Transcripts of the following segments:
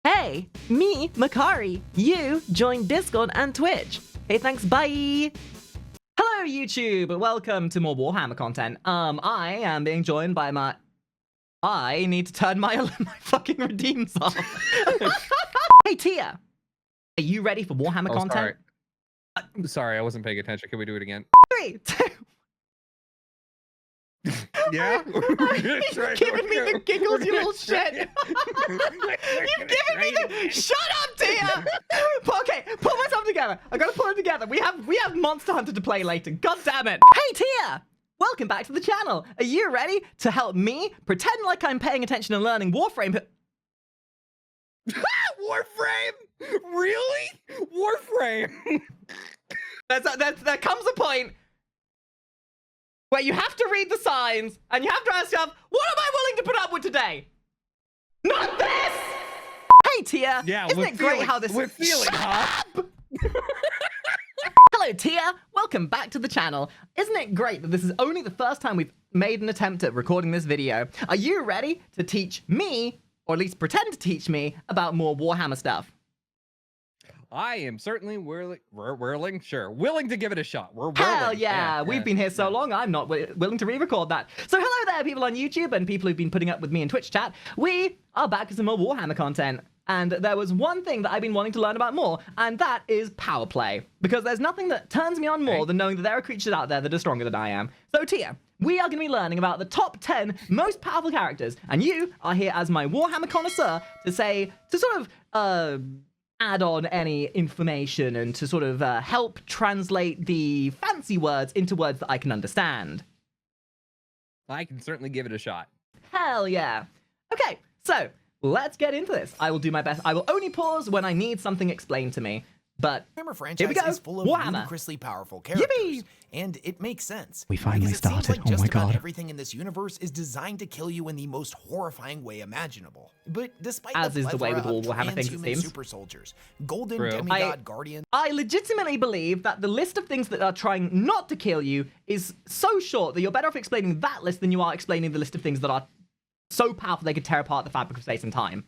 Hey, me, Makari. You joined Discord and Twitch. Hey, thanks, bye. Hello, YouTube. Welcome to more Warhammer content. I am being joined by my... I need to turn my fucking redeems off. Hey, Tia. Are you ready for Warhammer content? Sorry, I wasn't paying attention. Can we do it again? 3, 2... Yeah? You're giving me the giggles, you little shit. You're giving me the... Shut up, Tia! Okay, pull myself together. I gotta pull it together. We have Monster Hunter to play later. God damn it. Hey, Tia! Welcome back to the channel. Are you ready to help me pretend like I'm paying attention and learning Warframe? Warframe? Really? Warframe? There comes a point where you have to read the signs and you have to ask yourself, what am I willing to put up with today? Not this! Hey, Tia. Yeah, isn't it great how this... We're feeling, huh? Hello, Tia. Welcome back to the channel. Isn't it great that this is only the first time we've made an attempt at recording this video? Are you ready to teach me, or at least pretend to teach me, about more Warhammer stuff? I am certainly willing to give it a shot. We're willing. Hell yeah, we've been here so long, I'm not willing to re-record that. So hello there, people on YouTube and people who've been putting up with me in Twitch chat. We are back with some more Warhammer content. And there was one thing that I've been wanting to learn about more, and that is power play. Because there's nothing that turns me on more than knowing that there are creatures out there that are stronger than I am. So Tia, we are going to be learning about the top 10 most powerful characters, and you are here as my Warhammer connoisseur to sort of add on any information and to sort of help translate the fancy words into words that I can understand. I can certainly give it a shot. Hell yeah. Okay, so let's get into this. I will do my best. I will only pause when I need something explained to me. But Warhammer franchise here we go. is full of Warhammer. ludicrously powerful characters, Yippee! and it makes sense. We finally because it seems started. Like just oh my about god. everything in this universe is designed to kill you in the most horrifying way imaginable. But despite As the is the way with plethora all of Warhammer things, it transhuman seems. super soldiers, golden True. demigod guardians, I legitimately believe that the list of things that are trying not to kill you is so short that you're better off explaining that list than you are explaining the list of things that are so powerful they could tear apart the fabric of space and time.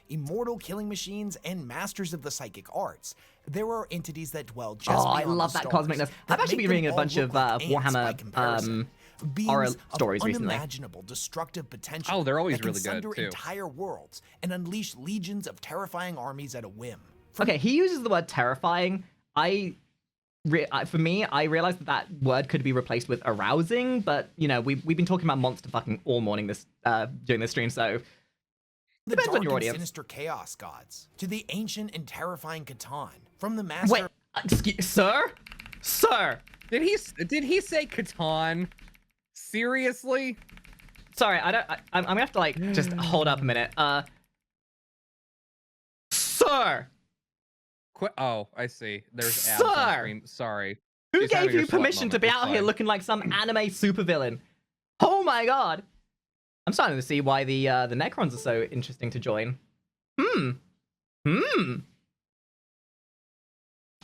immortal killing machines, and masters of the psychic arts. There are entities that dwell just Oh, I beyond love the that stars cosmicness. that I've actually make been reading them a all bunch look of like ants by Warhammer comparison. Beings horror of stories recently. unimaginable destructive potential. Oh, they're always that can really good, sunder too. entire worlds and unleash legions of terrifying armies at a whim. Okay, he uses the word terrifying. For me, I realized that word could be replaced with arousing, but, you know, we've been talking about monster fucking all morning during this stream, so The depends on dark your and audience. sinister chaos gods, to the ancient and terrifying Catan, from the master. Wait, excuse, sir? Did he say Catan? Seriously? Sorry, I'm gonna have to, like, just hold up a minute. Sir! Oh, I see. There's abs Sir! on screen. Sorry. Who She's gave having you a slut permission to moment. be It's out here fine. looking like some anime supervillain? Oh my god! I'm starting to see why the Necrons are so interesting to join.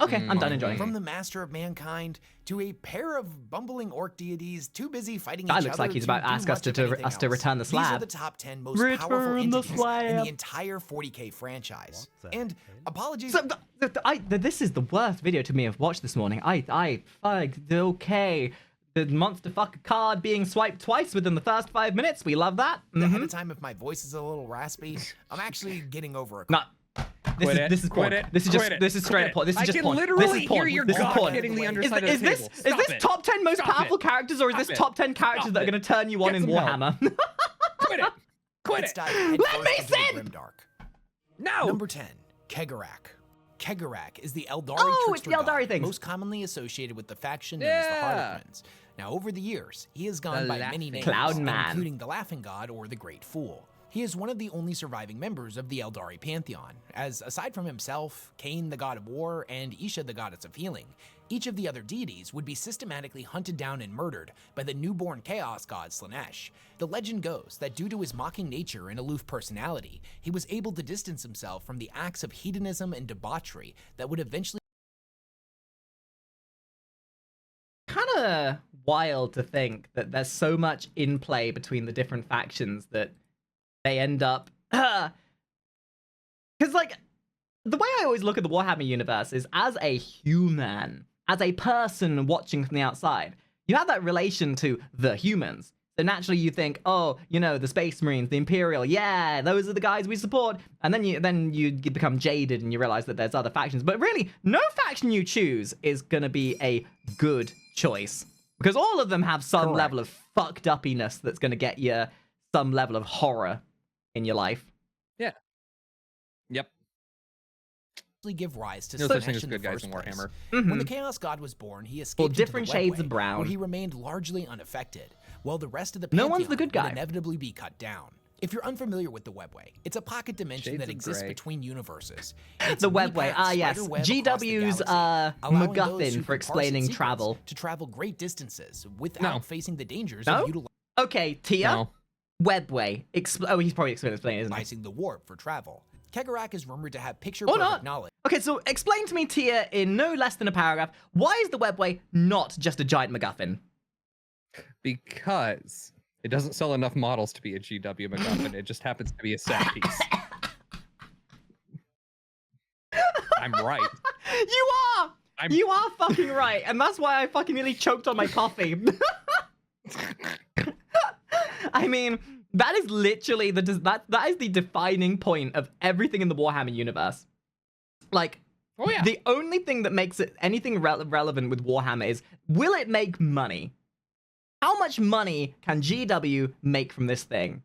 Okay, I'm done enjoying. From the master of mankind to a pair of bumbling orc deities too busy fighting Guy each looks other like he's about to do ask us much to of anything us to else. return the These are slab. the top 10 most Return powerful the entities in slab. the entire 40k franchise. And apologies. So, this is the worst video to me I've watched this morning. Okay. The monster fucker card being swiped twice within the first 5 minutes. We love that. Ahead of time, if my voice is a little raspy, I'm actually getting over a No. This is porn. This is straight up porn. This is just porn. I can literally this is porn. hear your this is god porn. hitting the Is underside Is of the table. this top 10 most powerful characters, or is this top 10 characters that are going to turn you on in Get some help. Warhammer? Quit it! Quit Let's it! dive head Let first me into the sit! Grimdark. No! Number 10, Kegarak. Kegarak is the Eldari Oh, it's trickster the Eldari god, things. most commonly associated with the faction known as the Yeah. Harlequins. Now, over the years, he has gone The by many Laughing names, Cloud Man. including the Laughing God or the Great Fool. He is one of the only surviving members of the Eldari pantheon, as aside from himself, Cain the god of war, and Isha the goddess of healing, each of the other deities would be systematically hunted down and murdered by the newborn chaos god Slanesh. The legend goes that due to his mocking nature and aloof personality, he was able to distance himself from the acts of hedonism and debauchery that would eventually Kind of wild to think that there's so much in play between the different factions that they end up because like the way I always look at the Warhammer universe is as a human, as a person watching from the outside. You have that relation to the humans. So naturally you think, oh, you know, the Space Marines, the Imperial, yeah, those are the guys we support. And then you become jaded and you realize that there's other factions. But really, no faction you choose is going to be a good choice. Because all of them have some level of fucked uppiness that's going to get you some level of horror in your life. Yeah. Yep. Give rise to no such thing as in good the guys first in place. Warhammer. When the Chaos God was born, he escaped into different the shades webway, of brown. where he remained largely unaffected, while the rest of the No Pantheon one's the good guy. would inevitably be cut down. If you're unfamiliar with the webway, it's a pocket dimension Shades that of exists gray. between universes. It's The a webway, many-path yes. spider web across the GW's galaxy, allowing those MacGuffin who for can parse its explaining secrets travel. to travel great distances without No. facing the dangers No? of Okay, Tia, No. webway. Oh, he's probably explaining, isn't he? utilizing the warp for travel. Kegarak is rumored to have Or picture-perfect not. knowledge Okay, so explain to me, Tia, in no less than a paragraph, why is the webway not just a giant MacGuffin? Because it doesn't sell enough models to be a GW MacGuffin. It just happens to be a set piece. I'm right. You are! You are fucking right, and that's why I fucking nearly choked on my coffee. I mean, that is literally that is the defining point of everything in the Warhammer universe. Like, Oh yeah. the only thing that makes it anything relevant with Warhammer is, will it make money? How much money can GW make from this thing?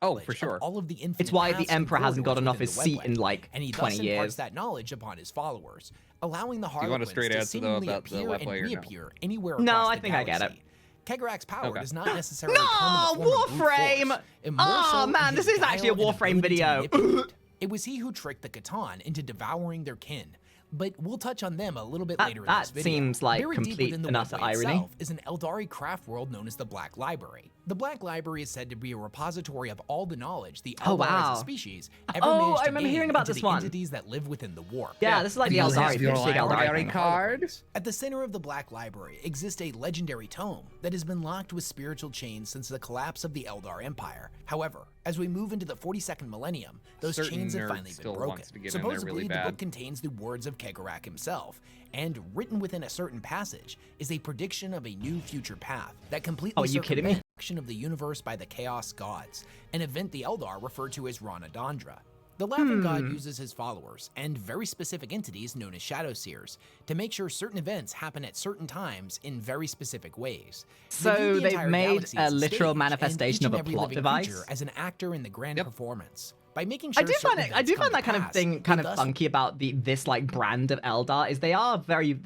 Oh, for sure. All of the It's why the paths and Emperor hasn't corridors gotten off within his the seat webway, in like and he 20 thus imparts years. that knowledge upon his followers, allowing the you want a Harlequins straight to answer, though, seemingly about the appear and webway or no? reappear anywhere No, across I the think I get it. galaxy. Kegarak's power Okay. does not necessarily No, come in the form of brute Warframe! force, and more Oh, so in man, his this is actually a guile and Warframe ability to video. manipulate. It was he who tricked the Catan into devouring their kin. But we'll touch on them a little bit later in this That video. seems like Buried deep complete within the and utter webway irony. itself is an Eldari craft world known as the Black Library. The Black Library is said to be a repository of all the knowledge the Oh, Eldar as wow. a species ever Oh, managed I to remember gain hearing about into this the one. entities that live within the warp. Yeah, this is like the Do you Eldari, have your the big Eldari library thing. card? At the center of the Black Library exists a legendary tome that has been locked with spiritual chains since the collapse of the Eldar Empire. However, as we move into the 42nd millennium, those Certain chains have nerd finally been still broken. wants to get in there Supposedly, really the bad. book contains the words of Kegarak himself, and written within a certain passage is a prediction of a new future path that completely Oh, are you kidding me? circumvents of the universe by the Chaos Gods, an event the Eldar refer to as Ranadandra. The Laughing God uses his followers, and very specific entities known as Shadow Seers, to make sure certain events happen at certain times in very specific ways. So view the they've entire made galaxy a as literal stage, manifestation and of each a and every plot living device? creature as an actor in the grand Yep. performance. By making I sure do certain find it. I events do come find to that kind of pass, thing they kind of thus funky about this like brand of Eldar is they are very.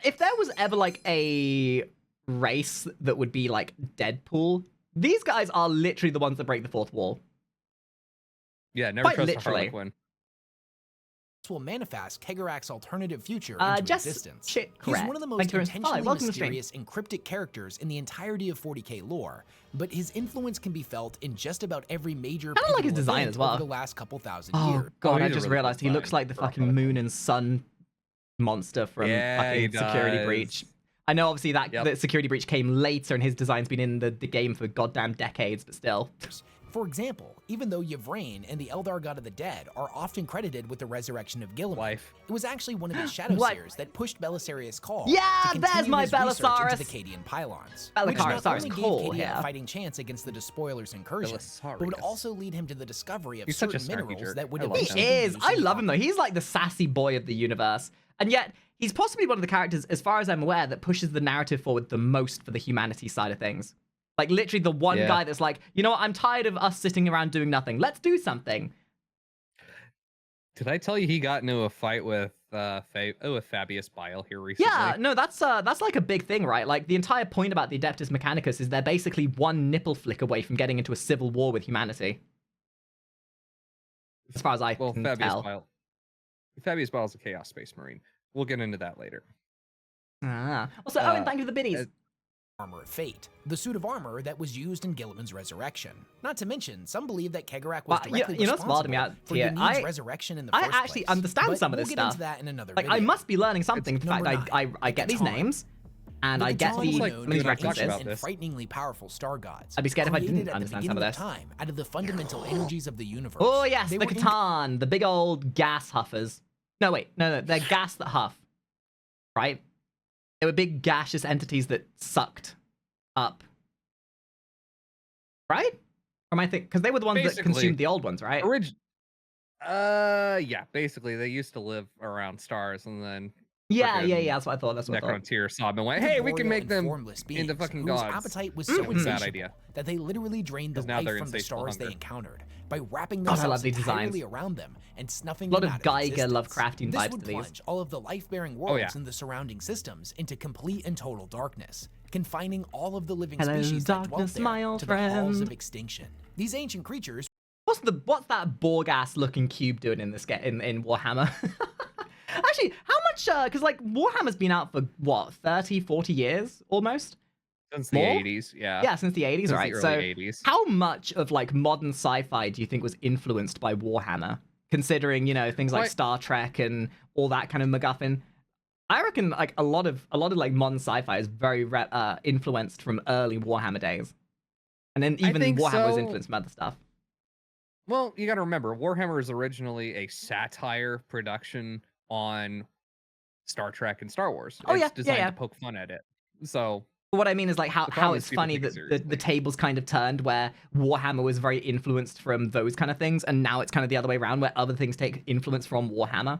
If there was ever like a race that would be like Deadpool, these guys are literally the ones that break the fourth wall. Yeah, never Quite trust literally. a Harlequin. will manifest Kegarak's alternative future Just into existence. shit, He's correct. one of the Thank most you very much. intentionally Hi, welcome to the stream. mysterious and cryptic characters in the entirety of 40k lore, but his influence can be felt in just about every major Kinda like his pivotal design event as well. over the last couple thousand Oh years. god, I he's a just really realized cool he looks design like the for a fucking Harlequin. moon and sun monster from Yeah, he fucking Security does. Breach. I know obviously that Yep. the Security Breach came later and his design's been in the game for goddamn decades, but still. For example, even though Yvraine and the Eldar God of the Dead are often credited with the resurrection of Guilliman, Life. it was actually one of his Shadow What? Seers that pushed Belisarius Call Yeah, to there's continue my his research Belisarius. into the Cadian pylons, Belisarius which not only gave Cole, Cadia yeah. a fighting chance against the Despoiler's incursion, but would Belisarius. also lead him to the discovery of He's such a certain snarky minerals jerk. that would I love eventually He him. be is. used I in love him though. He's like the sassy boy of the universe. And yet, he's possibly one of the characters, as far as I'm aware, that pushes the narrative forward the most for the humanity side of things. Like, literally the one Yeah. guy that's like, you know what, I'm tired of us sitting around doing nothing. Let's do something. Did I tell you he got into a fight with with Fabius Bile here recently? Yeah, no, that's like a big thing, right? Like, the entire point about the Adeptus Mechanicus is they're basically one nipple flick away from getting into a civil war with humanity. As far as I Well, can Fabius tell. Bile. Fabius Bile's a Chaos Space Marine. We'll get into that later. Ah. Also, Owen, thank you for the biddies. Armor of Fate, the suit of armor that was used in Guilliman's resurrection. Not to mention, some believe that Kegarak was Well, directly you know what's wild to me responsible out for here? Ymnide's resurrection in the I first actually place. understand But some of we'll this get stuff. into that in another Like, video. I must be learning something. The fact number I 9, get these Catan. names. And I get Catan the were like known some of these to be references. about and this. frighteningly powerful star gods. I'd be scared if I didn't created at the understand some of beginning this. Time out of the fundamental energies of the universe. Oh yes, They the were Catan, the big old gas huffers. No wait, no, they're gas that huff, right? They were big gaseous entities that sucked up, right? Or am I think because they were the ones that Basically. consumed the old ones, right? Yeah, basically they used to live around stars and then Yeah, frickin' that's what I thought. That's what I thought. Necrontyr saw them and went, hey, we can make them formless into beings fucking whose gods. appetite was Mm. so Bad insatiable idea. that they literally drained the 'Cause now life they're from the insatiable stars they hunger. encountered by wrapping God, I love themselves these entirely designs. around them and snuffing A lot them of out Geiger existence. Lovecraftian This vibes would to these. plunge all of the life-bearing Oh, yeah. worlds in the surrounding systems into complete and total darkness, confining all of the living Hello, species that dwelt darkness, there my old to the halls friend. of extinction. These ancient creatures What's that Borgas looking cube doing in this in Warhammer? Actually, how much because like Warhammer's been out for what, 30, 40 years almost? Since the More? 80s, yeah. Yeah, since the 80s, Since right? the So early 80s. how much of like modern sci-fi do you think was influenced by Warhammer? Considering, things like Quite- Star Trek and all that kind of MacGuffin. I reckon like a lot of like modern sci-fi is very influenced from early Warhammer days. And then even think Warhammer was so. influenced from other stuff. Well, you got to remember, Warhammer is originally a satire production on Star Trek and Star Wars. Oh, It's yeah, designed yeah. to poke fun at it. So But what I mean is like how problem is it's people funny take it that the seriously. tables kind of turned where Warhammer was very influenced from those kind of things, and now it's kind of the other way around where other things take influence from Warhammer.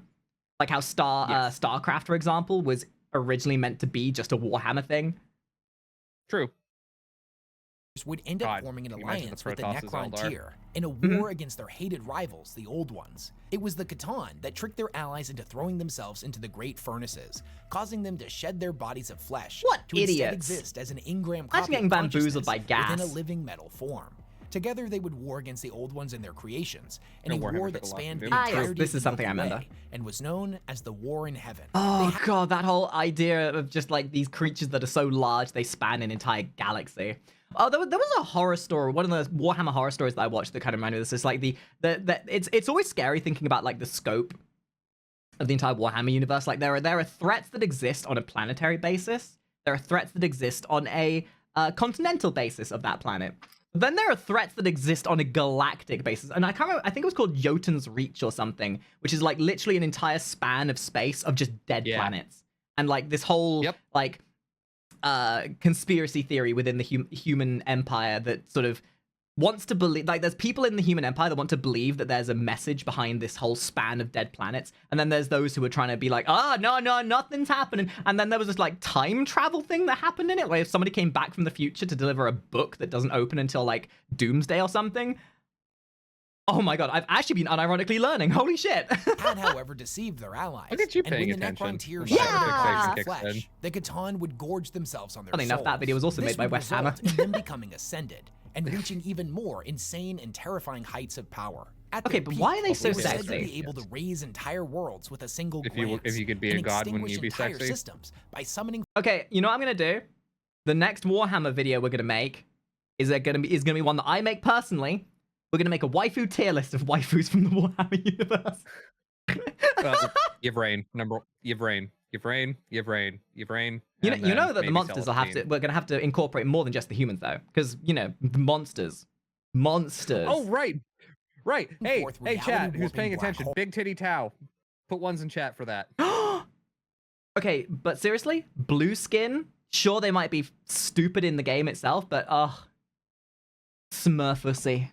Like how Yes. StarCraft, for example, was originally meant to be just a Warhammer thing. True. would end up God, forming an you mentioned alliance the with the Protoss as Eldar. Necrontyr in a war against their hated rivals, the Old Ones. It was the Catan that tricked their allies into throwing themselves into the Great Furnaces, causing them to shed their bodies of flesh What to instead idiots. exist as an ingram Imagine copy getting of bamboozled consciousness by gas. within a living metal form. Together, they would war against the Old Ones and their creations, in No, a Warhammer war took that a lot spanned from the doing it. entirety This of is the something I Milky remember. Way, and was known as the War in Heaven. Oh god, that whole idea of just like these creatures that are so large they span an entire galaxy. Oh, there was a horror story, one of the Warhammer horror stories that I watched that kind of reminded me of this. It's like it's always scary thinking about like the scope of the entire Warhammer universe. Like there are threats that exist on a planetary basis. There are threats that exist on a continental basis of that planet. Then there are threats that exist on a galactic basis, and I can't remember. I think it was called Jotun's Reach or something, which is like literally an entire span of space of just dead planets, and like this whole like conspiracy theory within the human empire that sort of wants to believe, like there's people in the human empire that want to believe that there's a message behind this whole span of dead planets, and then there's those who are trying to be like, no, nothing's happening. And then there was this like time travel thing that happened in it, where if somebody came back from the future to deliver a book that doesn't open until like doomsday or something. Oh my god, I've actually been unironically learning. Holy shit. Had, however, deceived their allies. Look at you and when paying the attention. Necrontyr When shed the their conversation bodies kicks of in. flesh, the Catan would gorge themselves on their Funny enough, souls. that video was also This made by would Wes Hammer. result in them becoming ascended and reaching even more insane and terrifying heights of power. At Okay, their but peak, why are they so were said to sexy? be able to raise entire worlds with a single If you glance, could be a and god, wouldn't extinguish you be entire sexy? systems by summoning Okay, you know what I'm gonna do? The next Warhammer video we're gonna make is gonna be one that I make personally. We're gonna make a waifu tier list of waifus from the Warhammer universe. You've rain. You've rain. You know that the monsters will have to. We're gonna have to incorporate more than just the humans, though, because the monsters. Oh right. Hey, Forth hey, chat. reality Who's paying warping black attention? hole. Big Titty Tau. Put ones in chat for that. Okay, but seriously, blue skin. Sure, they might be stupid in the game itself, but Smurfussy.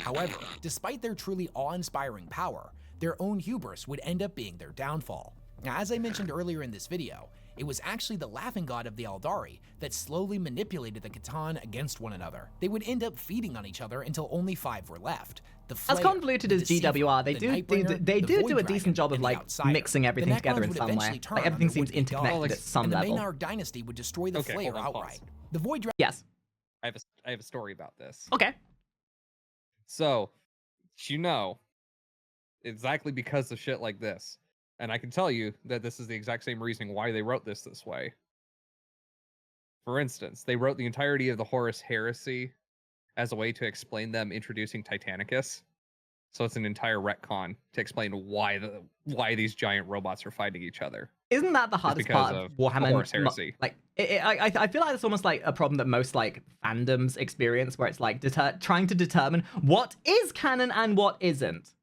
However, despite their truly awe-inspiring power, their own hubris would end up being their downfall. Now, as I mentioned earlier in this video, it was actually the laughing god of the Eldari that slowly manipulated the Catan against one another. They would end up feeding on each other until only 5 were left. The As Flayer, convoluted the as Deceiver, GWR, they the do Nightbringer, they the do Void a Dragon, decent job of and the like Outsider. mixing everything The together Necrons in would some way. eventually turn Like on everything their seems would-be gods, interconnected at some and the level. Maynard dynasty would destroy the Okay, Flayer hold on, pause. outright. The Void Dragon Yes. I have a story about this. Okay. So, exactly because of shit like this, and I can tell you that this is the exact same reason why they wrote this way. For instance, they wrote the entirety of the Horus Heresy as a way to explain them introducing Titanicus. So it's an entire retcon to explain why these giant robots are fighting each other. Isn't that the hardest because part of of Warhammer? Horus Heresy. Like, I feel like it's almost like a problem that most like fandoms experience, where it's like trying to determine what is canon and what isn't.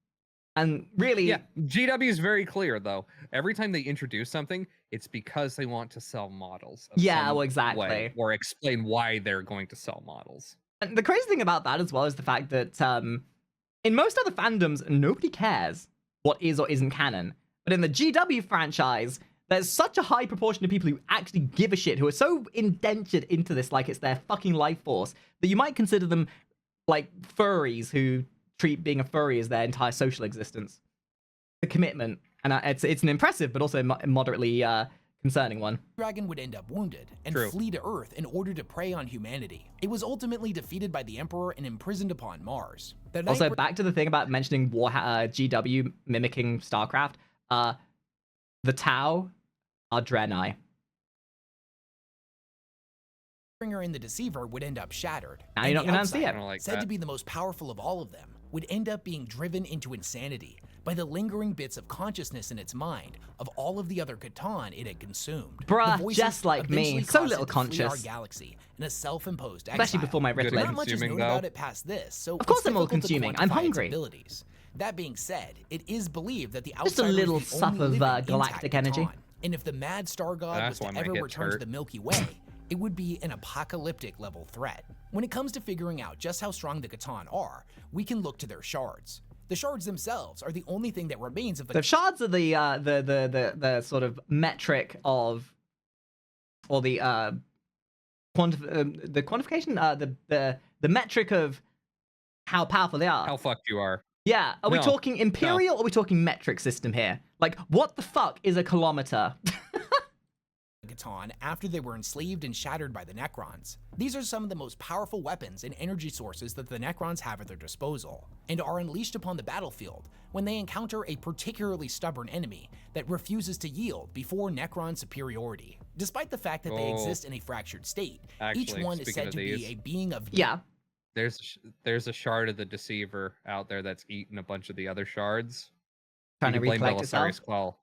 And really, Yeah, GW is very clear though. Every time they introduce something, it's because they want to sell models. Of Yeah, some well, exactly. way, or explain why they're going to sell models. And the crazy thing about that as well is the fact that in most other fandoms, nobody cares what is or isn't canon. But in the GW franchise, there's such a high proportion of people who actually give a shit, who are so indentured into this like it's their fucking life force, that you might consider them like furries who treat being a furry as their entire social existence. The commitment. And it's an impressive, but also moderately concerning one. Dragon would end up wounded and True. flee to Earth in order to prey on humanity. It was ultimately defeated by the Emperor and imprisoned upon Mars. The Also, Night back to the thing about mentioning GW mimicking StarCraft. The Tau are Draenei. Bringer and the Deceiver would end up shattered. Now and you're not the going to see Outsider, it. Like said that. to be the most powerful of all of them, would end up being driven into insanity by the lingering bits of consciousness in its mind of all of the other Catan it had consumed. Bruh, The voices just like me. eventually So caused little it to flee our conscious. galaxy in a self-imposed Especially exile. before my Good Rift at Not Legend. much is consuming, known though. about it past this, so Of course it's I'm all difficult to consuming. I'm quantify its hungry. abilities. That being said, it is believed that the Just a Outsider little is the sup only of, living galactic intact energy. Catan. And if the mad star god That's was why to my ever hits return to hurt. the Milky Way, it would be an apocalyptic level threat. When it comes to figuring out just how strong the Catan are, we can look to their shards. The shards themselves are the only thing that remains of the So shards are the sort of metric of, or the quantification, the metric of how powerful they are. How fucked you are. Yeah, are we No, talking imperial or are we talking metric system here? Like, what the fuck is a kilometer? Catan after they were enslaved and shattered by the Necrons. These are some of the most powerful weapons and energy sources that the Necrons have at their disposal, and are unleashed upon the battlefield when they encounter a particularly stubborn enemy that refuses to yield before Necron superiority. Despite the fact that they Oh. exist in a fractured state, each Actually, one is speaking said of to be these, a being of Yeah. There's a shard of the Deceiver out there that's eaten a bunch of the other shards. Trying to You can blame recollect itself. Belisarius Call.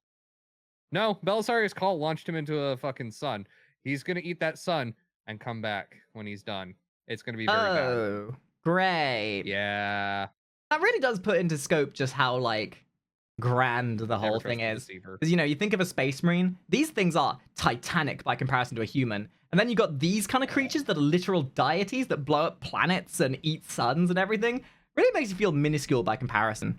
No, Belisarius Call launched him into a fucking sun. He's gonna eat that sun and come back when he's done. It's gonna be very bad. Oh, great. Yeah. That really does put into scope just how, like, grand the Never whole trust thing the is. Deceiver. Because, you know, you think of a space marine, these things are titanic by comparison to a human. And then you got these kind of creatures that are literal deities that blow up planets and eat suns and everything. Really makes you feel minuscule by comparison.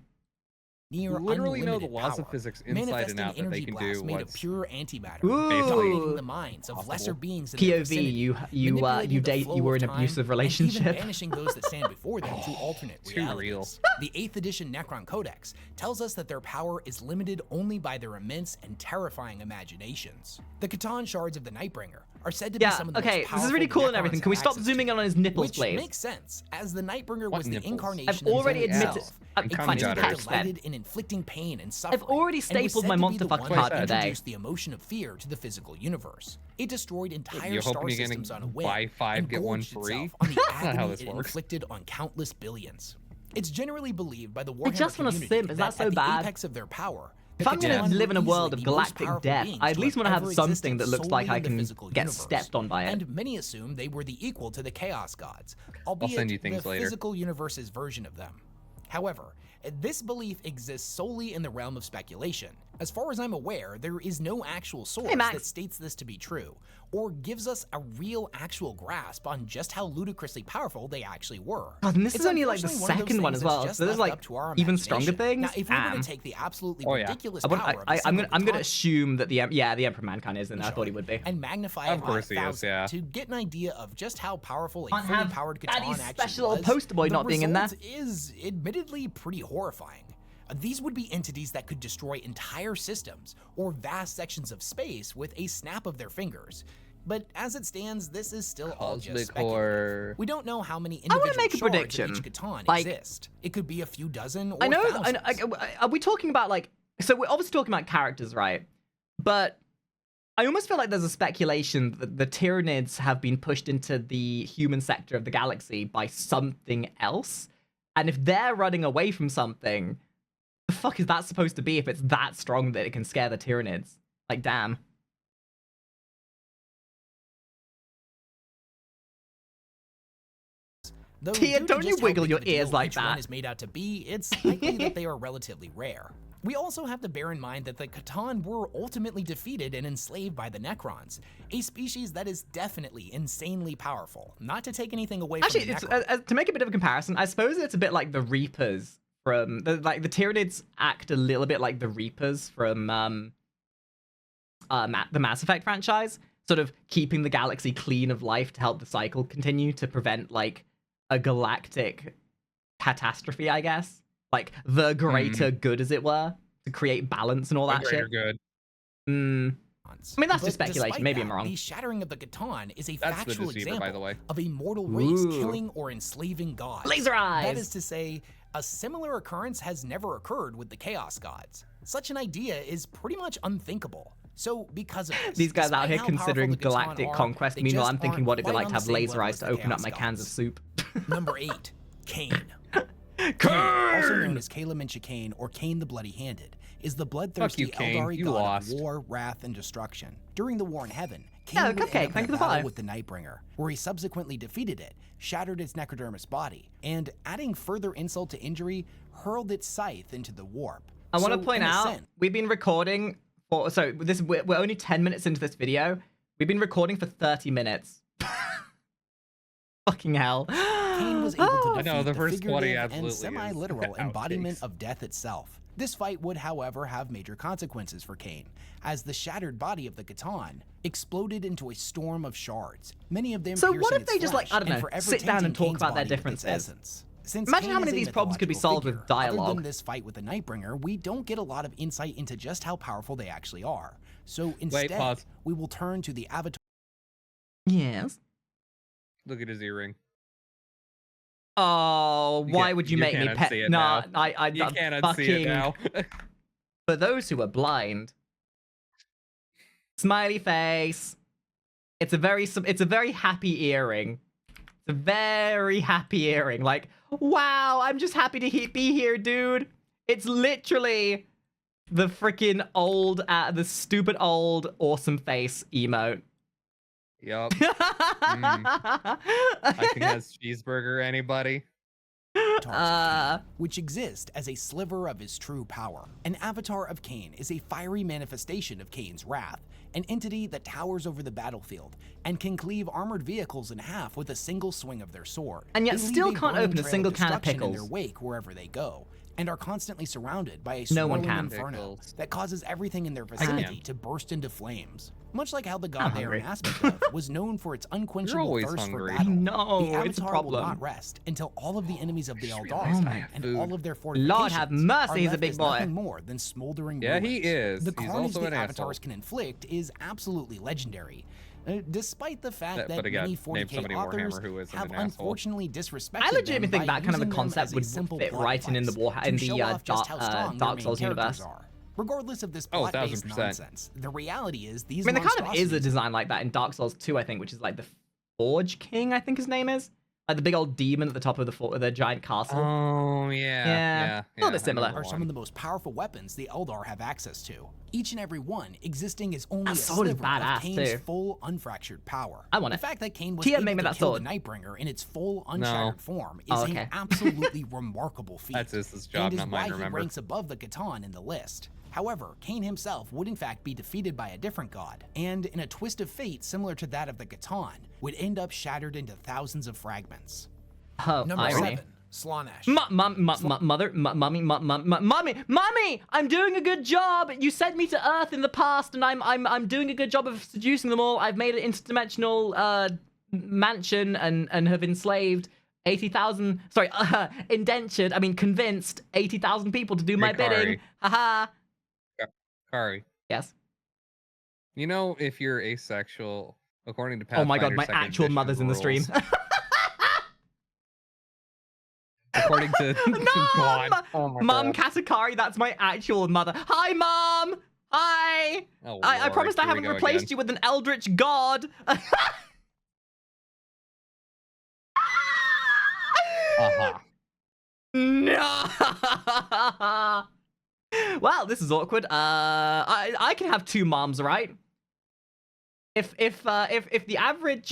near Literally know the unlimited laws of power, physics inside and manifesting out that they energy can blasts do made of what's pure antimatter, Ooh. dominating the minds of Possible. lesser beings in their POV, vicinity, you manipulating the flow were of in an time, abusive and even relationship. banishing those that stand before them to alternate Too realities. real. The 8th edition Necron Codex tells us that their power is limited only by their immense and terrifying imaginations. The Catan shards of the Nightbringer are said to be Yeah, some of the okay, most this is really powerful cool and Necrons everything. Can we have stop access zooming to, in on his nipples, which please? makes sense, as the Nightbringer What was the nipples? incarnation I've of already Zeus admitted. himself. I'm It coming continued at to her. be delighted in inflicting pain and suffering. already and was stapled said my to be monster the fuck one card that today. introduced the emotion of fear to the physical universe. It destroyed entire You're star hoping you're systems on a gonna whim buy 5, and get 1 gorged free? itself on the That's not how agony this it works. inflicted on countless billions. It's generally believed by the I Warhammer just wanna community simp. Is that so at the bad? apex of their power, If the I'm gonna Catan live in a were world easily of the most galactic powerful death, beings I at to least have want to have ever something existed that looks like solely I in the can physical get universe. stepped on by it. And many assume they were the equal to the Chaos Gods, albeit send you things the later. physical universe's version of them. However, this belief exists solely in the realm of speculation. As far as I'm aware, there is no actual source Max. that states this to be true, or gives us a real actual grasp on just how ludicrously powerful they actually were. God, and this It's is only like the unfortunately one of those second one things as that's well, just so there's left like up to our even stronger imagination. things. Now, if we were Damn. to take the absolutely Oh, yeah. ridiculous I'm power of a single gonna Catan assume that the Emperor Mankind is, and I thought he would be. and magnify Of it by course he is, 1,000 yeah. to get an idea of just how powerful a Can't fully have powered Daddy's Catan actually special was. poster boy the not being in there. result is admittedly pretty horrifying. These would be entities that could destroy entire systems or vast sections of space with a snap of their fingers. But as it stands, this is still all just Cosmic speculative. horror. We don't know how many I wanna individual make a shards prediction. of each Catan Like- exist. It could be a few dozen or I know. thousands. Are we talking about like? So we're obviously talking about characters, right? But I almost feel like there's a speculation that the Tyranids have been pushed into the human sector of the galaxy by something else, And if they're running away from something, the fuck is that supposed to be if it's that strong that it can scare the Tyranids? Like, damn. Though Tia, due to don't you just how wiggle big your of a deal ears like each one that. is made out to be, it's likely that they are relatively rare. We also have to bear in mind that the Catan were ultimately defeated and enslaved by the Necrons, a species that is definitely insanely powerful. Not to take anything away Actually, from the it's, Necrons. to make a bit of a comparison, I suppose it's a bit like the Reapers from the Tyranids act a little bit like the Reapers from the Mass Effect franchise, sort of keeping the galaxy clean of life to help the cycle continue to prevent like a galactic catastrophe, I guess. Like the greater good, as it were, to create balance and all that shit. Good. I mean, that's just But speculation. despite Maybe that, I'm wrong. The shattering of the Catan is a That's the factual deceiver, example by the way. of a mortal race Ooh. killing or enslaving gods. Laser eyes! That is to say, a similar occurrence has never occurred with the Chaos Gods. Such an idea is pretty much unthinkable. So, because of this, These guys out despite here how powerful considering the Catan galactic are, conquest. they Meanwhile, just I'm thinking aren't what it'd be quite like on to the have same laser level eyes as to the open up Chaos my cans of Gods. soup. Number 8, Cain. Cain, also known as Kalamincha Cain or Cain the Bloody-Handed, is the bloodthirsty you, Cain. Eldari You god lost. of war, wrath, and destruction. During the War in Heaven, Cain Yeah, would cupcake, end up thank in you a for the battle follow. with the Nightbringer, where he subsequently defeated it, shattered its necrodermis body, and, adding further insult to injury, hurled its scythe into the warp. I want to So, point in a out, sense, we've been recording for, so this, we're only 10 minutes into this video. We've been recording for 30 minutes. Fucking hell. Cain was able to I know, defeat the the first 20 figurative and absolutely is semi-literal outtakes. embodiment of death itself. This fight would, however, have major consequences for Cain, as the shattered body of the Catan exploded into a storm of shards, many of them So piercing what if its they just, like, flesh I don't and know, forever sit down and tainting talk about their Cain's body with its differences? essence. Since Imagine Cain how many is of a these problems could be mythological solved with figure, Other dialogue. than this fight with the Nightbringer, we don't get a lot of insight into just how powerful they actually are. So instead, pause. we will turn to the Avatar. Yes. Look at his earring. Oh, You why can't- would you you make me can't pet? unsee it Nah, now. I You can't unsee fucking. it now. For those who are blind, smiley face. It's a very happy earring. It's a very happy earring. Like, wow, I'm just happy to be here, dude. It's literally the freaking old, the stupid old awesome face emote. Yup. I think that's cheeseburger, anybody? Avatars of Cain, which exist as a sliver of his true power. An avatar of Cain is a fiery manifestation of Cain's wrath, an entity that towers over the battlefield and can cleave armored vehicles in half with a single swing of their sword. And yet They leave still a can't burning open a trail single can of destruction in pickles. their wake wherever they go, and are constantly surrounded by a No one swirling can. inferno Pickles. that causes everything in their can. vicinity to burst into flames. Much like how the god they are hungry. an aspect of was known for its unquenchable always thirst hungry. for battle. No, the it's a Avatar will problem. not rest until all of the enemies of the Just Eldar realized I have and food. all of their fortifications Lord have mercy, are he's a left big as boy. nothing more than smoldering Yeah, he ruins. is. The He's carnage also the an avatars asshole. can inflict is absolutely legendary. Despite the fact that But again, many name 40k somebody in authors Warhammer who isn't have an asshole. unfortunately disrespected I legitimately them think by that kind of a using them concept as a would simple fit plot right in the device in to the show off just how strong Dark their Souls main universe. characters are. Regardless of this Oh, plot-based 1000%. nonsense, the reality is these I mean, there kind of is a monstrosities design like that in Dark Souls 2, I think, which is like the Forge King, I think his name is. Like the big old demon at the top of the giant castle. Oh, yeah. Yeah, Yeah. a little bit I know similar. the are some one. of the most powerful weapons the Eldar have access to. Each and every one existing as only That a sword is sliver badass, of Cain's too. full, unfractured power. I want The it. fact that Cain was Tia, able make me to that kill sword. the Nightbringer in its full, unshattered form is Oh, okay. an absolutely remarkable feat. That's his job, and is not why mine, he remember? ranks above the Catan in the list. However, Cain himself would in fact be defeated by a different god, and in a twist of fate similar to that of the Catan, would end up shattered into thousands of fragments. Oh, Number irony. 7, Slaanesh. Mommy, I'm doing a good job. You sent me to Earth in the past, and I'm doing a good job of seducing them all. I've made an interdimensional mansion and have enslaved 80,000. Sorry, indentured. I mean, convinced 80,000 people to do my Makari. bidding. Haha. Kari, Yes. you know, if you're asexual, according to Oh my god, Pathfinder my 2nd actual edition mother's in the stream. rules, according to God. No, Oh my Mum God. Katakari, that's my actual mother. Hi, Mom. Hi. Oh, I Lord, promised I here we haven't go replaced again. you with an eldritch god. Uh-huh. No. Well, this is awkward. I can have two moms, right? If the average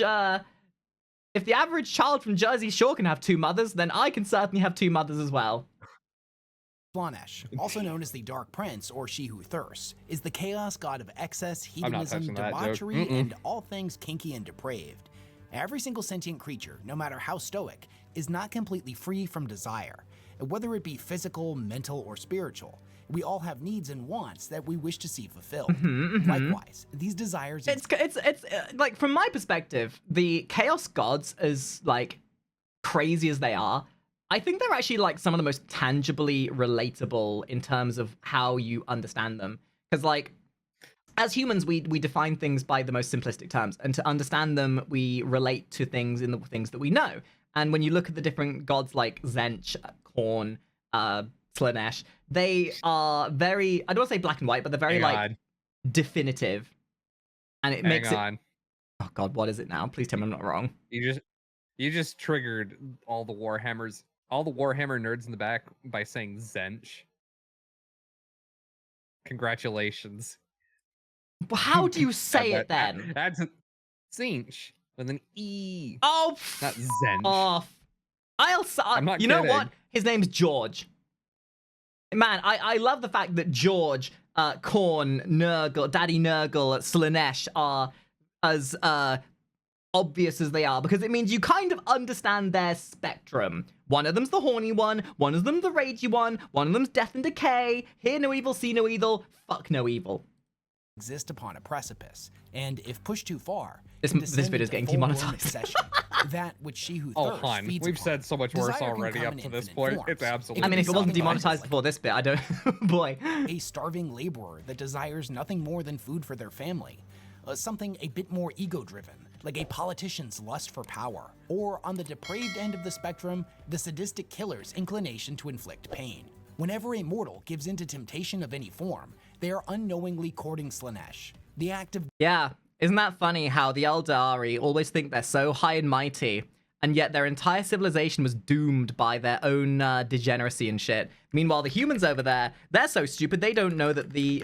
child from Jersey Shore can have two mothers, then I can certainly have two mothers as well. Slaanesh, also known as the Dark Prince or She Who Thirsts, is the chaos god of excess, hedonism, touching that joke. debauchery, and all things kinky and depraved. Every single sentient creature, no matter how stoic, is not completely free from desire, whether it be physical, mental, or spiritual. We all have needs and wants that we wish to see fulfilled. Likewise, these desires... It's like, from my perspective, the chaos gods, as like crazy as they are, I think they're actually like some of the most tangibly relatable in terms of how you understand them. Because like, as humans, we define things by the most simplistic terms, and to understand them, we relate to things in the things that we know. And when you look at the different gods like Zench, Khorne, Slaanesh, they are very, I don't want to say black and white, but they're very like definitive. And it makes it... Oh god, what is it now? Please tell me I'm not wrong. You just triggered all the Warhammer nerds in the back by saying Zench. Congratulations. Well, how do you say it then? That's Zinch with an E. Oh, not Zench. Off. I'm not You kidding. know what? His name's George. Man, I love the fact that George, Khorne, Nurgle, Daddy Nurgle, Slaanesh are as obvious as they are, because it means you kind of understand their spectrum. One of them's the horny one of them's the ragey one of them's death and decay, hear no evil, see no evil, fuck no evil. Exist upon a precipice, and if pushed too far, this video is getting demonetized. That which She Who Oh, Thirsts hon, feeds we've upon. said so much worse Desire can already come up in to this infinite point. forms. It's absolutely. I mean, if it wasn't something demonetized like before this bit, I don't... Boy. a starving laborer that desires nothing more than food for their family. Something a bit more ego-driven, like a politician's lust for power. Or, on the depraved end of the spectrum, the sadistic killer's inclination to inflict pain. Whenever a mortal gives into temptation of any form, they are unknowingly courting Slaanesh. The act of... Yeah, isn't that funny how the Eldari always think they're so high and mighty, and yet their entire civilization was doomed by their own degeneracy and shit. Meanwhile, the humans over there, they're so stupid they don't know that they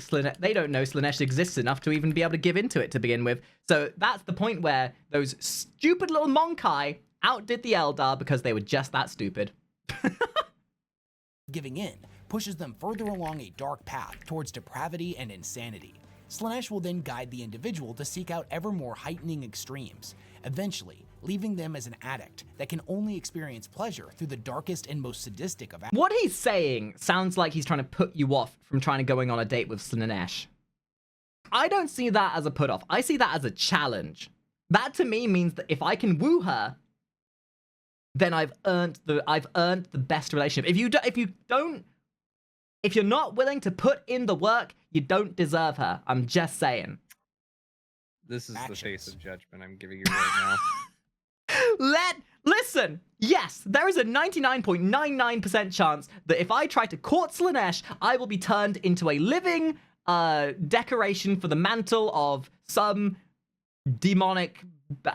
don't know Slaanesh exists enough to even be able to give into it to begin with. So that's the point where those stupid little Monkai outdid the Eldar because they were just that stupid. giving in pushes them further along a dark path towards depravity and insanity. Slaanesh will then guide the individual to seek out ever more heightening extremes, eventually leaving them as an addict that can only experience pleasure through the darkest and most sadistic of acts. What he's saying sounds like he's trying to put you off from trying to going on a date with Slaanesh. I don't see that as a put off. I see that as a challenge. That to me means that if I can woo her, then I've earned the best relationship. If you're not willing to put in the work, you don't deserve her. I'm just saying. This is Actions. the face of judgment I'm giving you right now. Listen, yes, there is a 99.99% chance that if I try to court Slaanesh, I will be turned into a living decoration for the mantle of some demonic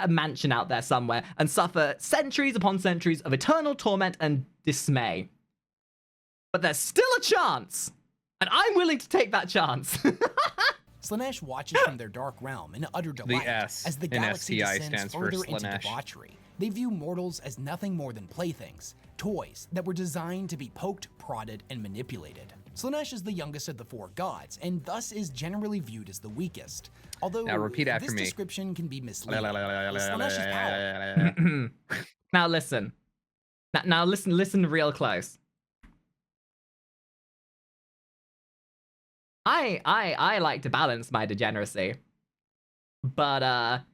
mansion out there somewhere and suffer centuries upon centuries of eternal torment and dismay. But there's still a chance, and I'm willing to take that chance. Slaanesh watches from their dark realm in utter delight S as the in galaxy STI descends stands for further into Slaanesh. debauchery. They view mortals as nothing more than playthings, toys that were designed to be poked, prodded, and manipulated. Slaanesh is the youngest of the four gods, and thus is generally viewed as the weakest. Although Now repeat after this me. description can be misleading. Slaanesh's power Now listen. Now listen real close. I like to balance my degeneracy. But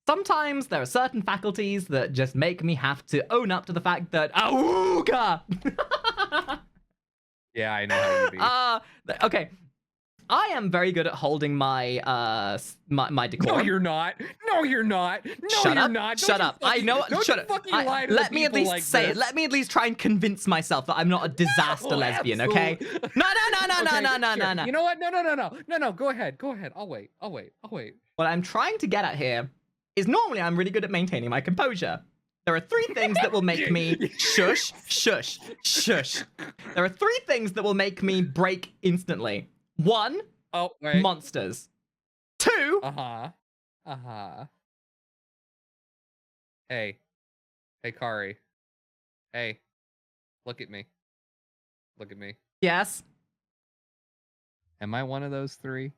sometimes there are certain faculties that just make me have to own up to the fact that Auga! Yeah, I know how you be. Okay. I am very good at holding my my decorum. No, you're not. No, you're not. No, Shut you're up. not. Shut Don't you up. I fucking- know. Don't Shut you up. fucking lie to Let the me at people least like say this. it. Let me at least try and convince myself that I'm not a disaster lesbian. Okay? absolutely. No. Okay, sure. You know what? No. Go ahead. I'll wait. What I'm trying to get at here is normally I'm really good at maintaining my composure. There are 3 things that will make me shush. There are 3 things that will make me break instantly. 1, Oh, wait. monsters. 2, Hey. Hey, Kari. Hey. Look at me. Look at me. yes. Am I one of those 3?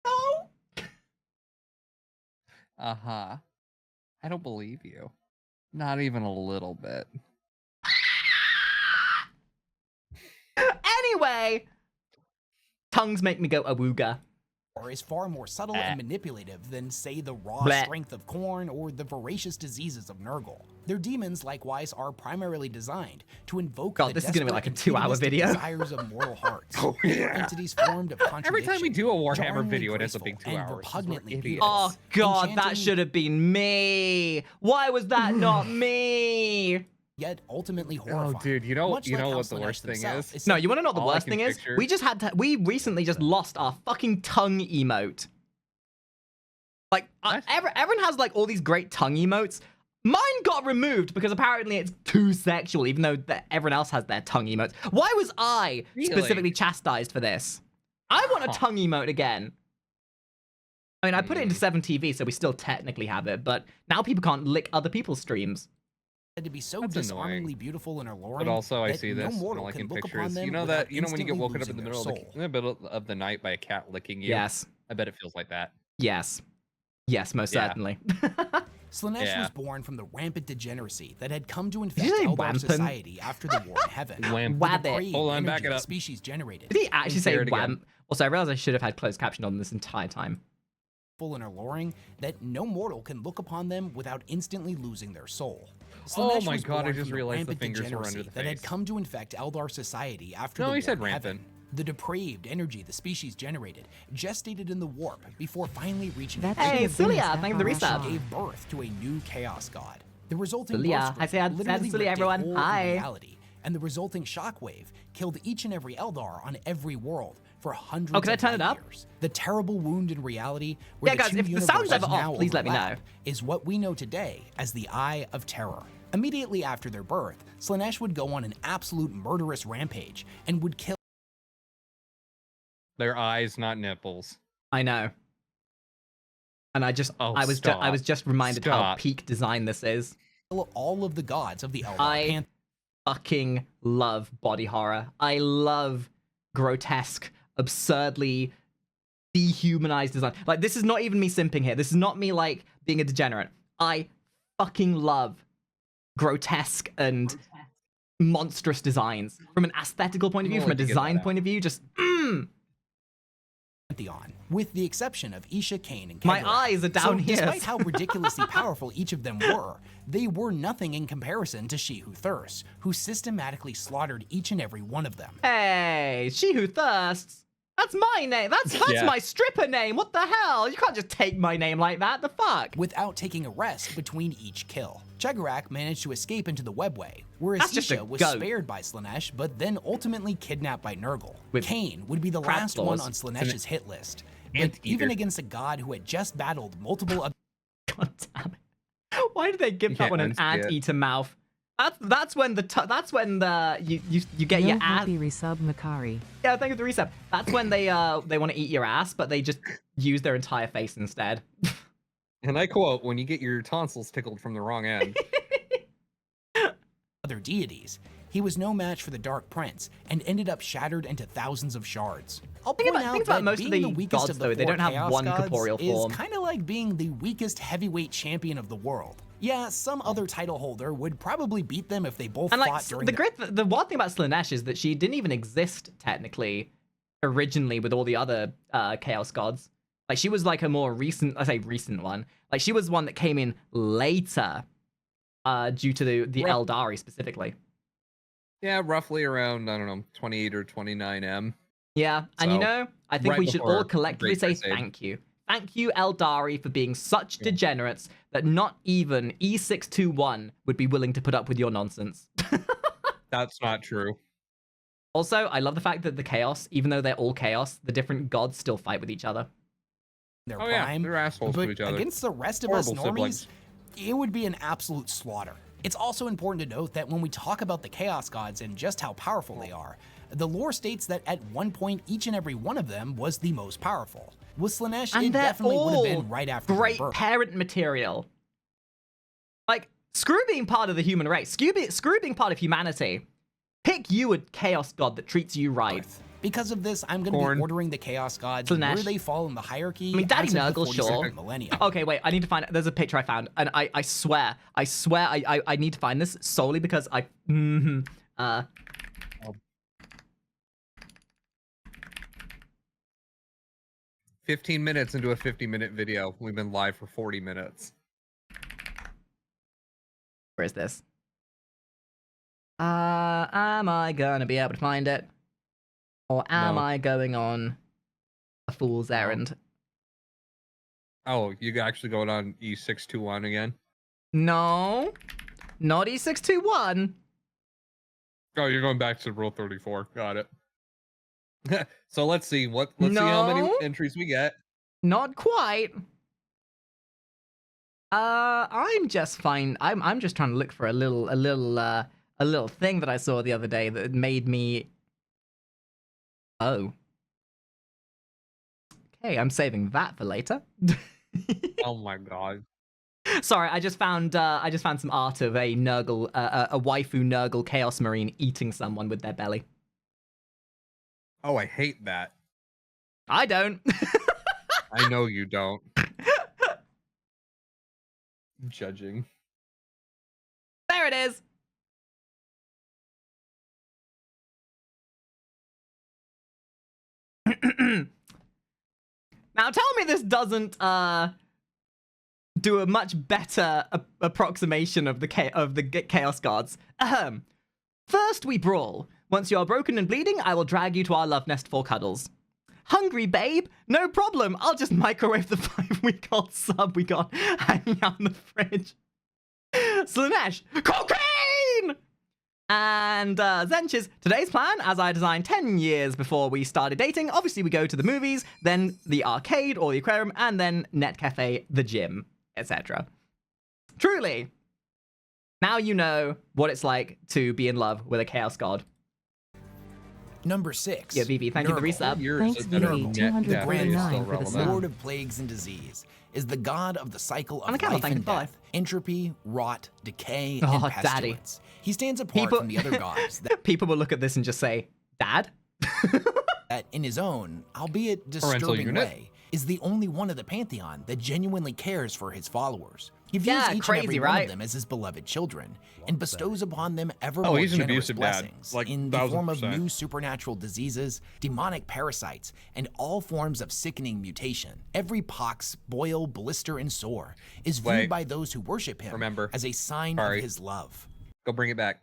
No. I don't believe you. Not even a little bit. Anyway, tongues make me go awooga. Is far more subtle and manipulative than, say, the raw Bleh. strength of Khorne or the voracious diseases of Nurgle. Their demons, likewise, are primarily designed to invoke God, the this is gonna be like a desperate and 2-hour fatalistic video. desires of mortal hearts. Oh, They are yeah. entities formed of contradiction. Every time we do a Warhammer jarringly video, it ends up being graceful 2 and hours. repugnantly We're beautiful. Oh God, that Enchanting- should have been me. Why was that not me? Yet ultimately horrifying. Oh, dude, you know Much like what how the Slaanesh worst thing himself is? No, you want to know what the All I worst can thing is? picture- We recently just lost our fucking tongue emote. Like, What? everyone has like all these great tongue emotes. Mine got removed because apparently it's too sexual, even though everyone else has their tongue emotes. Why was I Really? specifically chastised for this? I want a tongue emote again. I mean, I put it into 7TV, so we still technically have it, but now people can't lick other people's streams. Said to be so That's disarmingly beautiful and alluring. But also, I that see no this, and mortal all I can look picture upon is, them you know without that, you know when you get instantly woken up losing in the their middle soul. of the night by a cat licking you? Yes. I bet it feels like that. Yes. Yes, most Yeah. certainly. Slaanesh Yeah. was born from the rampant degeneracy that had come to you infect say Eldar wampum? society after the war in heaven. Wamp. The Wabbit. depraved Hold on, energy back it the up. species generated. Did he actually Let's say hear it again. wham? Also, I realized I should have had closed caption on this entire time. Full and alluring that no mortal can look upon them without instantly losing their soul. Oh Slaanesh my was God, I born just from the realized the rampant fingers were under degeneracy the that had face. come to infect Eldar society after No, the he war said in heaven. rampant. The depraved energy the species generated gestated in the warp before finally reaching That Hey, should have been Celia, his thank you for the FRSR. resub. gave birth to a new chaos god. The resulting Celia, birth I say hi- literally Celia, ripped a everyone. hole in Hi. reality, and the resulting shockwave killed each and every Eldar on every world for hundreds Oh, can I of turn it light up? years. The terrible wound in reality, where Yeah, the guys, two if the sound's universes ever off, now please let me know. overlap, is what we know today as the Eye of Terror. Immediately after their birth, Slaanesh would go on an absolute murderous rampage and would kill Their eyes, not nipples. I know. And I just, Oh, I was stop. just reminded how Stop. peak design this is. all of the gods of the Eldar I pantheon. fucking love body horror. I love grotesque, absurdly dehumanized design. Like, this is not even me simping here. This is not me, like, being a degenerate. I fucking love grotesque and monstrous designs. From an aesthetical point of view, I'm from a willing to get design that out. point of view, just, Pantheon, with the exception of Isha, Cain, and My Kariverse. eyes are down so here. Despite how ridiculously powerful each of them were, they were nothing in comparison to She Who Thirsts, who systematically slaughtered each and every one of them. hey, she who thirsts. That's my name. That's Yeah. my stripper name. What the hell? You can't just take my name like that. The fuck? Without taking a rest between each kill. Chegarak managed to escape into the webway, whereas That's just a Isha was goat. spared by Slaanesh, but then ultimately kidnapped by Nurgle. With Cain would be the crab last one claws. on Slaanesh's hit list. But Anteater. even against a god who had just battled multiple God damn it. Why did they give that can't one an unsee it. anteater mouth? That's when you get No your ass. happy resub Makari. Yeah, thank you for the reset. That's when they want to eat your ass, but they just use their entire face instead. And I quote, when you get your tonsils tickled from the wrong end. other deities. He was no match for the Dark Prince and ended up shattered into thousands of shards. I'll Think point about- out think about that most of being the the weakest gods, of the though, they four don't have Chaos one gods corporeal form. is kind of like being the weakest heavyweight champion of the world. Yeah, some other title holder would probably beat them if they both And like fought during the wild thing about Slaanesh is that she didn't even exist technically originally with all the other Chaos gods. Like, she was like a more recent, I say recent one. Like, she was one that came in later due to the Right. Eldari specifically. Yeah, roughly around, I don't know, 28 or 29 M. Yeah, and you So, know, I think right we should all before collectively Great say Crusade. thank you. Thank you, Eldari, for being such degenerates that not even E621 would be willing to put up with your nonsense. That's not true. Also, I love the fact that the chaos, even though they're all chaos, the different gods still fight with each other. Their Oh yeah, prime, they're assholes but to each other. against the rest of Horrible us normies, siblings. it would be an absolute slaughter. It's also important to note that when we talk about the Chaos Gods and just how powerful they are, the lore states that at one point each and every one of them was the most powerful. With Slaanesh, And it they're definitely would have all been right after their great birth. parent material. Like, screw being part of the human race. Screw being part of humanity. Pick you a chaos god that treats you right. Because of this, I'm going to Corn. be ordering the Chaos Gods Slaanesh. where they fall in the hierarchy. I mean, Daddy as of the Nurgle, sure. 42nd millennium. Okay, wait, I need to find it. There's a picture I found, and I swear, I need to find this solely because 15 minutes into a 50-minute video. We've been live for 40 minutes. where is this? Am I gonna be able to find it? Or am No. I going on a fool's errand? Oh, you actually going on E621 again? No, not E621. Oh, you're going back to Rule 34. Got it. So let's see let's see how many No. entries we get. Not quite. I'm just fine. I'm just trying to look for a little thing that I saw the other day that made me. Oh. Okay, I'm saving that for later. Oh my god. Sorry, I just found some art of a Nurgle, a waifu Nurgle Chaos Marine eating someone with their belly. Oh, I hate that. I don't. I know you don't. Judging. There it is. Now tell me this doesn't do a much better approximation of the Chaos Gods. Ahem. First we brawl. Once you are broken and bleeding, I will drag you to our love nest for cuddles. Hungry, babe? No problem. I'll just microwave the 5-week-old sub we got hanging out in the fridge. Slaanesh, cocaine! And Zenches, today's plan, as I designed 10 years before we started dating, obviously we go to the movies, then the arcade or the aquarium, and then Net Cafe, the gym, etc. Truly, now you know what it's like to be in love with a chaos god. Number 6. Yeah, Vivi, thank you for the Nurgle. resub. Thanks, that Vivi. Net 249 Cafe is still for the relevant. sub. Lord of plagues and disease, is the god of the cycle On of account of life thank and you, death, entropy, rot, decay, Oh, and Daddy. pestilence. He stands apart People- from the other gods that, People will look at this and just say, Dad? in his own, albeit Parental disturbing unit. way, is the only one of the pantheon that genuinely cares for his followers. He views Yeah, each crazy, and every one right? of them as his beloved children, and bestows upon them ever Oh, more he's an generous abusive dad, blessings like, in the form of 1000%. new supernatural diseases, demonic parasites, and all forms of sickening mutation. Every pox, boil, blister, and sore is viewed Wait. by those who worship him Remember. as a sign Sorry. of his love. Go bring it back.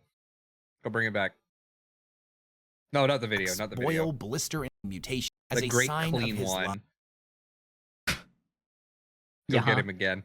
Go bring it back. No, not the video. Not the Boil, video. blister, and mutation as The a great sign clean of his one. love. Go Yeah. get him again.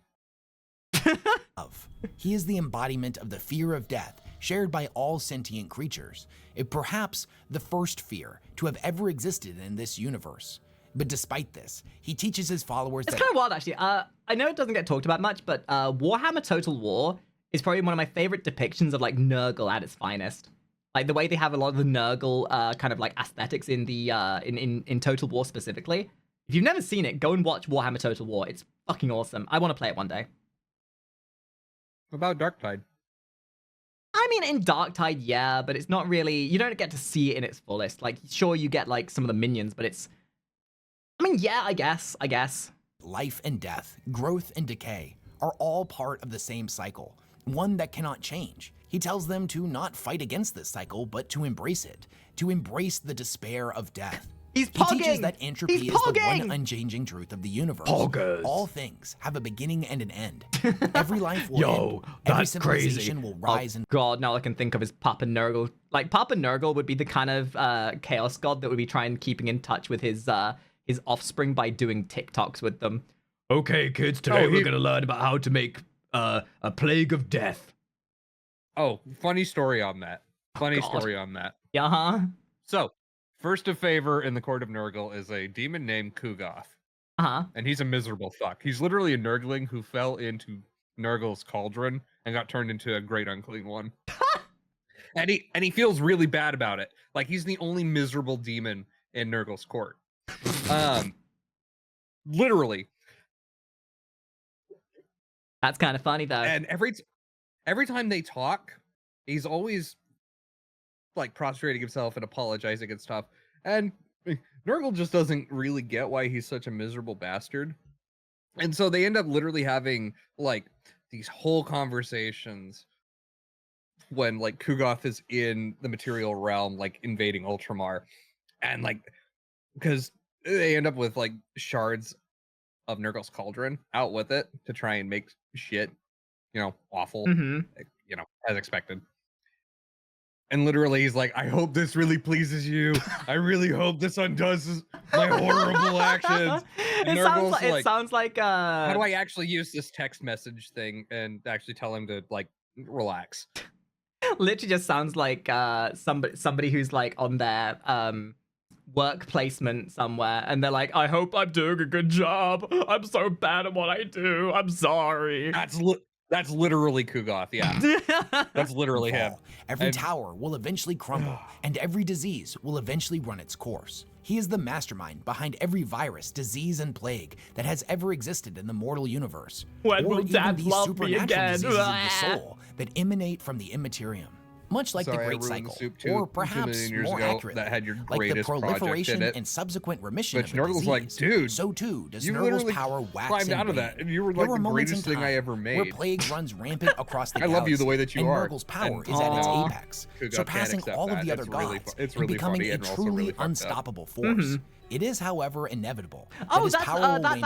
He is the embodiment of the fear of death, shared by all sentient creatures. It perhaps the first fear to have ever existed in this universe. But despite this, he teaches his followers It's that kind of wild, actually. I know it doesn't get talked about much, but Warhammer Total War is probably one of my favorite depictions of like Nurgle at its finest. Like the way they have a lot of the Nurgle kind of like aesthetics in the in Total War specifically. If you've never seen it, go and watch Warhammer Total War. It's fucking awesome. I want to play it one day. What about Darktide? I mean, in Darktide, yeah, but it's not really. You don't get to see it in its fullest. Like, sure, you get like some of the minions, but it's. I mean, yeah, I guess. life and death, growth and decay are all part of the same cycle, one that cannot change. He tells them to not fight against this cycle, but to embrace it, to embrace the despair of death. He's He teaches pogging! that entropy He's is the pogging! one unchanging truth of the universe. Poggers. All things have a beginning and an end. Every life will Yo, end. Every that's crazy. civilization will rise and God, now all I can think of is Papa Nurgle. Like, Papa Nurgle would be the kind of chaos god that would be trying keeping in touch with his offspring by doing TikToks with them. Okay, kids, today Oh, we're he- gonna learn about how to make a plague of death. Oh, funny story on that. Funny God. story on that. Yeah, huh? So, first of favor in the court of Nurgle is a demon named Kugoth. Uh-huh. And he's a miserable fuck. He's literally a Nurgling who fell into Nurgle's cauldron and got turned into a great unclean one. and he feels really bad about it. Like he's the only miserable demon in Nurgle's court. Literally. That's kind of funny though. And every time they talk, he's always like prostrating himself and apologizing and stuff. And Nurgle just doesn't really get why he's such a miserable bastard. And so they end up literally having like these whole conversations when like Kugoth is in the material realm, like invading Ultramar. And like, because they end up with like shards of Nurgle's cauldron out with it to try and make shit, awful, as expected. And literally he's like, I hope this really pleases you. I really hope this undoes my horrible actions. It sounds like how do I actually use this text message thing and actually tell him to like relax? Literally just sounds like somebody who's like on their work placement somewhere and they're like, I hope I'm doing a good job. I'm so bad at what I do. I'm sorry. That's literally Kugoth, yeah. That's literally him. Every tower will eventually crumble, and every disease will eventually run its course. He is the mastermind behind every virus, disease, and plague that has ever existed in the mortal universe. When or will even Dad these love me supernatural again? diseases of the soul that emanate from the immaterium. Much like Sorry, the I Great ruined the Cycle, soup or 2 perhaps million years more ago accurately, that had your like the greatest project proliferation in it. and subsequent remission But of a Nurgle's disease, like, dude, so too does you Nurgle's literally power wax climbed and out of wane. that, and you were There like the moments in greatest thing I time ever made. where plague runs rampant across the I love you the way galaxy, that you and are. Nurgle's power And is at its Aw. apex, Kugoth can't surpassing accept all of that. the other It's really gods it's and really becoming funny a and also truly really fucked up. unstoppable force. It is, however, inevitable. Oh, his power will wane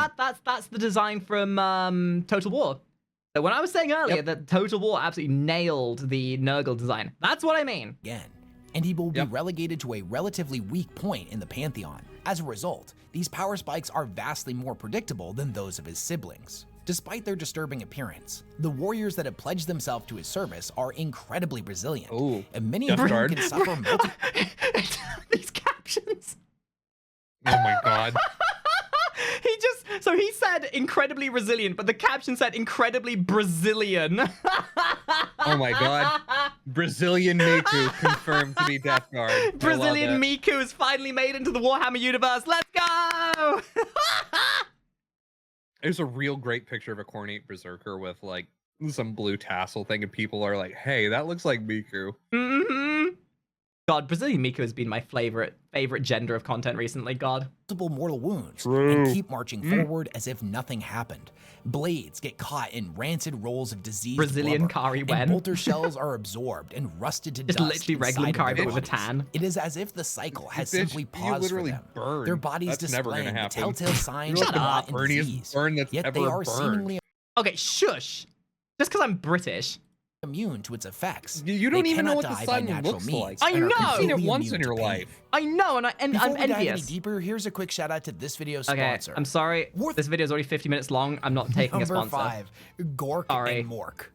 that's the design from Total War. So when I was saying earlier that Total War absolutely nailed the Nurgle design, that's what I mean. again, and he will be relegated to a relatively weak point in the Pantheon. As a result, these power spikes are vastly more predictable than those of his siblings. Despite their disturbing appearance, the warriors that have pledged themselves to his service are incredibly resilient, Ooh, and many Death of them Guard. can suffer These captions. Oh my god. He said incredibly resilient, but the caption said incredibly Brazilian. Oh my god. Brazilian Miku confirmed to be Death Guard. I love Brazilian it. Miku is finally made into the Warhammer universe. Let's go! There's a real great picture of a cornate berserker with like some blue tassel thing, and people are like, hey, that looks like Miku. God, Brazilian Miku has been my favorite gender of content recently. God. multiple mortal wounds True. and keep marching forward as if nothing happened. Blades get caught in rancid rolls of diseased Brazilian blubber, Kari and Wen. bolter shells are absorbed and rusted to Just dust literally regular inside of Kari their but with a bodies. tan. It is as if the cycle has Bitch, simply you paused literally for them. burn. Their bodies That's never gonna displaying the happen. telltale signs You're of like the rot and burniest disease. burn that's Yet ever they are burned. seemingly Okay, shush. Just because I'm British. immune to its effects. You don't They even know cannot what the die by sun natural looks means like. I and are know! You've seen it completely once in immune your to pain. life. I know, and Before I'm we dive any envious. deeper, here's a quick shout out to this video's Okay, sponsor. I'm sorry. This video is already 50 minutes long. I'm not taking a Number sponsor. 5, Gork Sorry. and Mork.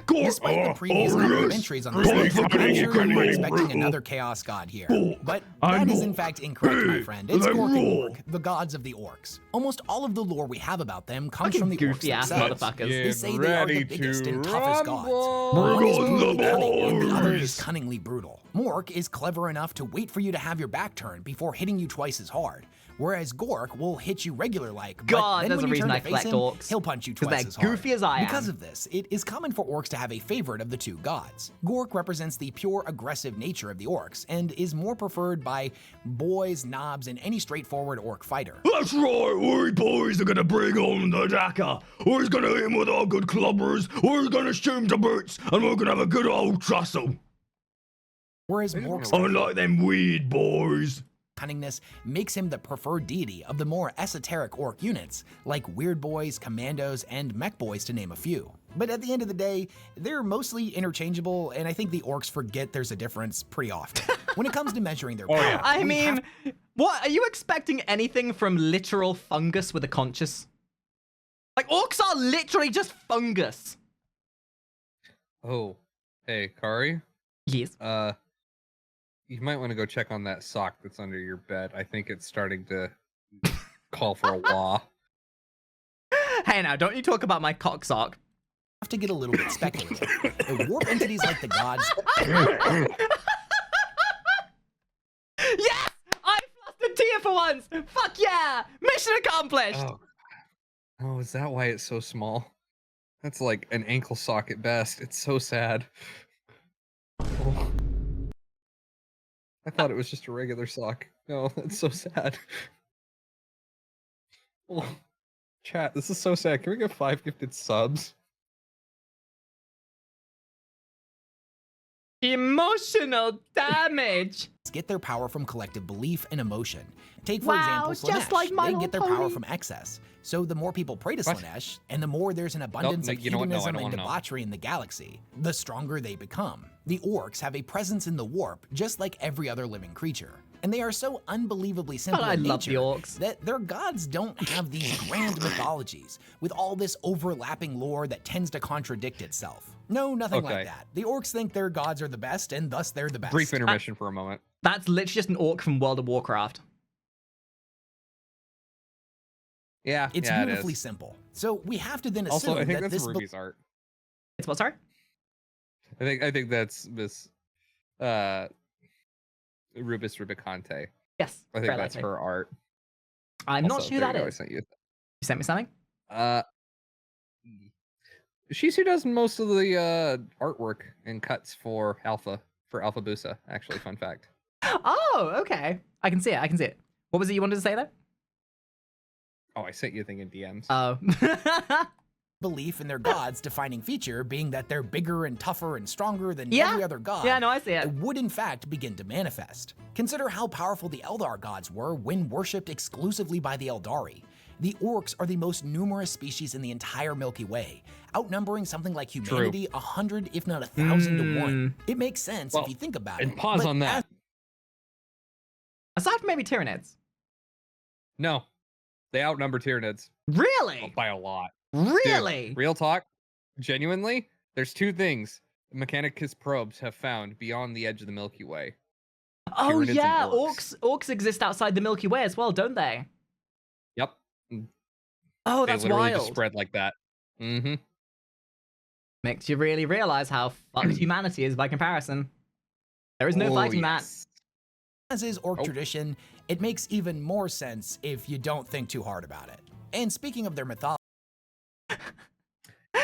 Despite the previous entries on this list, I'm sure you were expecting another Chaos God here. But that is in fact incorrect, my friend. It's Gork and Mork, the gods of the orcs. Almost all of the lore we have about them comes Fucking from the orcs goofy ass themselves. motherfuckers. They say they are the ready biggest to and toughest rumble. gods. One is brutally Bring on the cunning, and the other boys. is cunningly brutal. Mork is clever enough to wait for you to have your back turned before hitting you twice as hard. Whereas Gork will hit you regular like, God, but then there's when a you reason turn I to face collect him, orcs. he'll punch you 'Cause twice they're as hard. goofy as I am. Because of this, it is common for orcs to have a favorite of the two gods. Gork represents the pure aggressive nature of the orcs and is more preferred by boys, knobs, and any straightforward orc fighter. That's right, we boys are gonna bring on the Daka. We're gonna hit him with our good clubbers, we're gonna shoot him to boots, and we're gonna have a good old tussle. Whereas Mork's Unlike them weird boys. cunningness makes him the preferred deity of the more esoteric orc units, like Weird Boys, Commandos, and Mech Boys to name a few. But at the end of the day, they're mostly interchangeable, and I think the orcs forget there's a difference pretty often. When it comes to measuring their power, yeah. I we mean, have what? Are you expecting anything from literal fungus with a conscience? Like, orcs are literally just fungus. Oh, hey, Kari. Yes. You might want to go check on that sock that's under your bed. I think it's starting to call for a law. Hey, now, don't you talk about my cock sock. Have to get a little bit speculative. Warp entities like the gods. Yes! I flustered Tia for once! Fuck yeah! Mission accomplished! Oh, is that why it's so small? That's like an ankle sock at best. It's so sad. Oh. I thought it was just a regular sock. No, that's so sad. Oh. Chat, this is so sad. Can we get 5 gifted subs? Emotional damage! Get their power from collective belief and emotion. Take, for Wow, example, just Slaanesh. like My They get their Little power Pony. from excess. So the more people pray to What? Slaanesh, and the more there's an abundance no, of you know what? No, I hedonism don't and wanna know. debauchery in the galaxy, the stronger they become. The orcs have a presence in the warp, just like every other living creature. And they are so unbelievably simple But I in love nature the orcs. that their gods don't have these grand mythologies with all this overlapping lore that tends to contradict itself. No, nothing Okay. like that. The orcs think their gods are the best, and thus they're the best. Brief intermission for a moment. That's literally just an orc from World of Warcraft. Yeah, It's yeah, beautifully it is. simple. So we have to then assume Also, I think that that's this Ruby's art. It's what, sorry? I think that's Miss Rubis Rubicante. Yes. I think very that's likely. her art. I'm not Also, sure who there that you go, I is. sent you. You sent me something? She's who does most of the artwork and cuts for Alpha Busa. Actually, fun fact. Oh, okay. I can see it. I can see it. What was it you wanted to say there? Oh, I sent you a thing in DMs. Oh. belief in their god's defining feature being that they're bigger and tougher and stronger than Yeah. every other god, Yeah, no, I see it. would in fact begin to manifest. Consider how powerful the Eldar gods were when worshipped exclusively by the Eldari. The orcs are the most numerous species in the entire Milky Way, outnumbering something like humanity 100, if not 1,000 to 1. It makes sense Well, if you think about and it. pause but on that. Aside from maybe Tyranids. No, they outnumber Tyranids Really? by a lot. Really? Dude, real talk, genuinely, there's two things Mechanicus probes have found beyond the edge of the Milky Way. Oh Tyranids and yeah, orcs. orcs exist outside the Milky Way as well, don't they? Yep. Oh, They that's literally wild. just spread like that. Mm-hmm. Makes you really realize how fucked humanity is by comparison. There is no fighting that. as is orc Oh. tradition, it makes even more sense if you don't think too hard about it. And speaking of their mythology,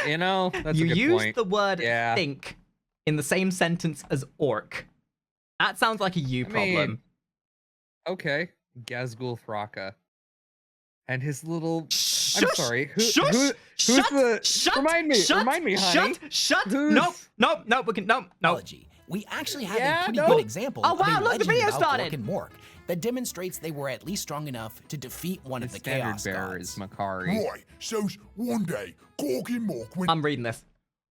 You know, that's You a good used point. the word Yeah. think in the same sentence as orc. That sounds like a you I problem. mean, okay, Gazgul Thraka. And his little... Shush! I'm sorry, who's Shut! the... Shut! Remind me, Shut! honey. Shut! Who's- Nope, we can, nope. we actually have Yeah, a pretty no. good example Oh, of wow, a look, the legend video about started. Orc and Mork that demonstrates they were at least strong enough to defeat one of His the standard Chaos bearer gods. is Makari. Right, so one day, Gork and Mork went I'm reading this.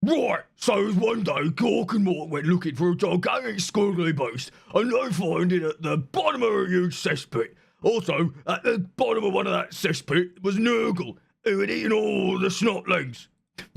Right, so one day, Gork and Mork went looking for a gigantic squiggly beast, and they find it at the bottom of a huge cesspit. Also, at the bottom of one of that cesspit was Nurgle, who had eaten all the snotlings.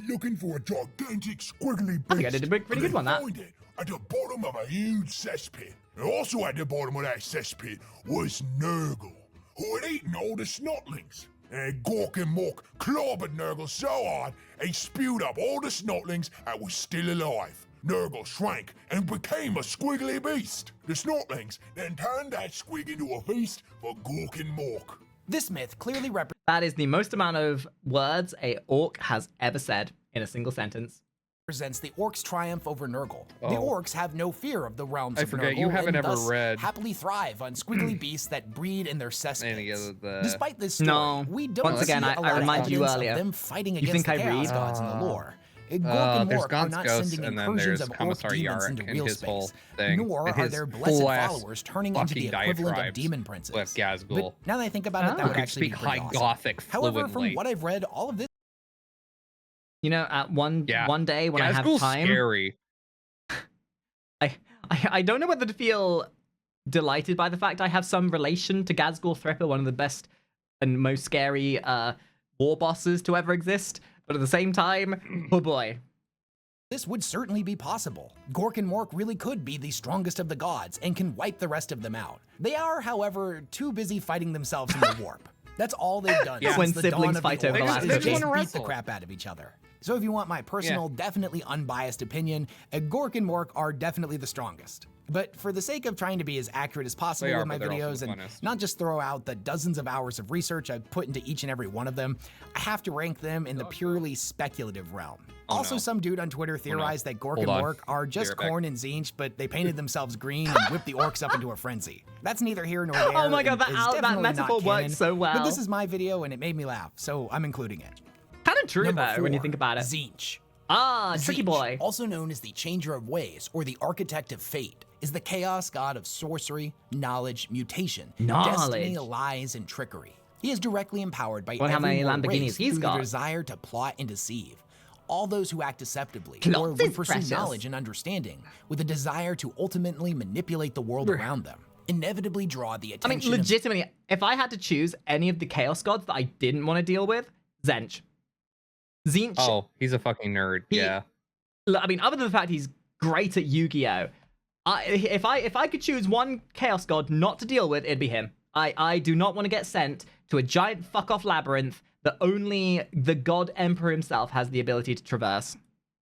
looking for a gigantic squiggly beast. I think I did a pretty good one, that. Find it at the bottom of a huge cesspit. And also at the bottom of that cesspit was Nurgle, who had eaten all the snotlings. And Gork and Mork clobbered Nurgle so hard, he spewed up all the snotlings that were still alive. Nurgle shrank and became a squiggly beast. The snotlings then turned that squig into a feast for Gork and Mork. This myth clearly That is the most amount of words a orc has ever said in a single sentence. represents the orcs' triumph over Nurgle. The Oh. orcs have no fear of the realms I of forget, Nurgle you haven't and ever thus read- happily thrive on squiggly beasts that breed in their Any cesspits. of the... Despite this story, No. we don't Once see again, a I lot of reminded you evidence earlier. of them fighting You against think the I Chaos read? gods in the lore. Gork and there's Mork are not Gonskos, sending and then incursions there's of orc Commissar demons Yarrick into and real his whole space, thing, nor and are his their blessed full-ass followers turning into the fucking equivalent of diatribes demon princes. with Gazgul. But now that I think about it, Oh. that Who would can actually speak be pretty High awesome. Gothic However, from fluently. what I've read, all of this You know, at one Yeah. day when I have Gazgul's time, scary. I don't know whether to feel delighted by the fact I have some relation to Gazgul Thripper, one of the best and most scary war bosses to ever exist, but at the same time, oh boy. This would certainly be possible. Gork and Mork really could be the strongest of the gods and can wipe the rest of them out. They are, however, too busy fighting themselves in the warp. That's all they've done Yeah. since When the siblings dawn of fight the over the Orcs last is They just just wanna beat the wrestle. crap out of each other. So if you want my personal, definitely unbiased opinion, Gork and Mork are definitely the strongest. But for the sake of trying to be as accurate as possible They are, with my but they're also videos the and funnest. not just throw out the dozens of hours of research I've put into each and every one of them, I have to rank them in the purely speculative realm. Oh, Also, no. some dude on Twitter theorized that Gork Hold and on. Mork are just right back. Khorne and Tzeentch, but they painted themselves green and whipped the orcs up into a frenzy. That's neither here nor there. Oh my God, and that is that definitely not metaphor canon, works so well. But this is my video and it made me laugh, so I'm including it. Kind of true Number though when you 4, think about it. Tzeentch. Ah, tricky Tzeentch, boy. also known as the Changer of Ways or the Architect of Fate, is the chaos god of sorcery, knowledge, mutation, destiny, Knowledge. lies, and trickery. He is directly empowered by Wonder how every many mortal Lamborghinis race he's through got. the desire to plot and deceive. All those who act deceptively Lots or is would pursue precious. knowledge and understanding with a desire to ultimately manipulate the world around them, inevitably draw the I mean, attention of legitimately, if I had to choose any of the Chaos Gods that I didn't want to deal with, Tzeentch. Tzeentch. Oh, he's a fucking nerd. He- Yeah. I mean, other than the fact he's great at Yu-Gi-Oh, if I could choose one Chaos God not to deal with, it'd be him. I do not want to get sent to a giant fuck off labyrinth that only the God Emperor himself has the ability to traverse.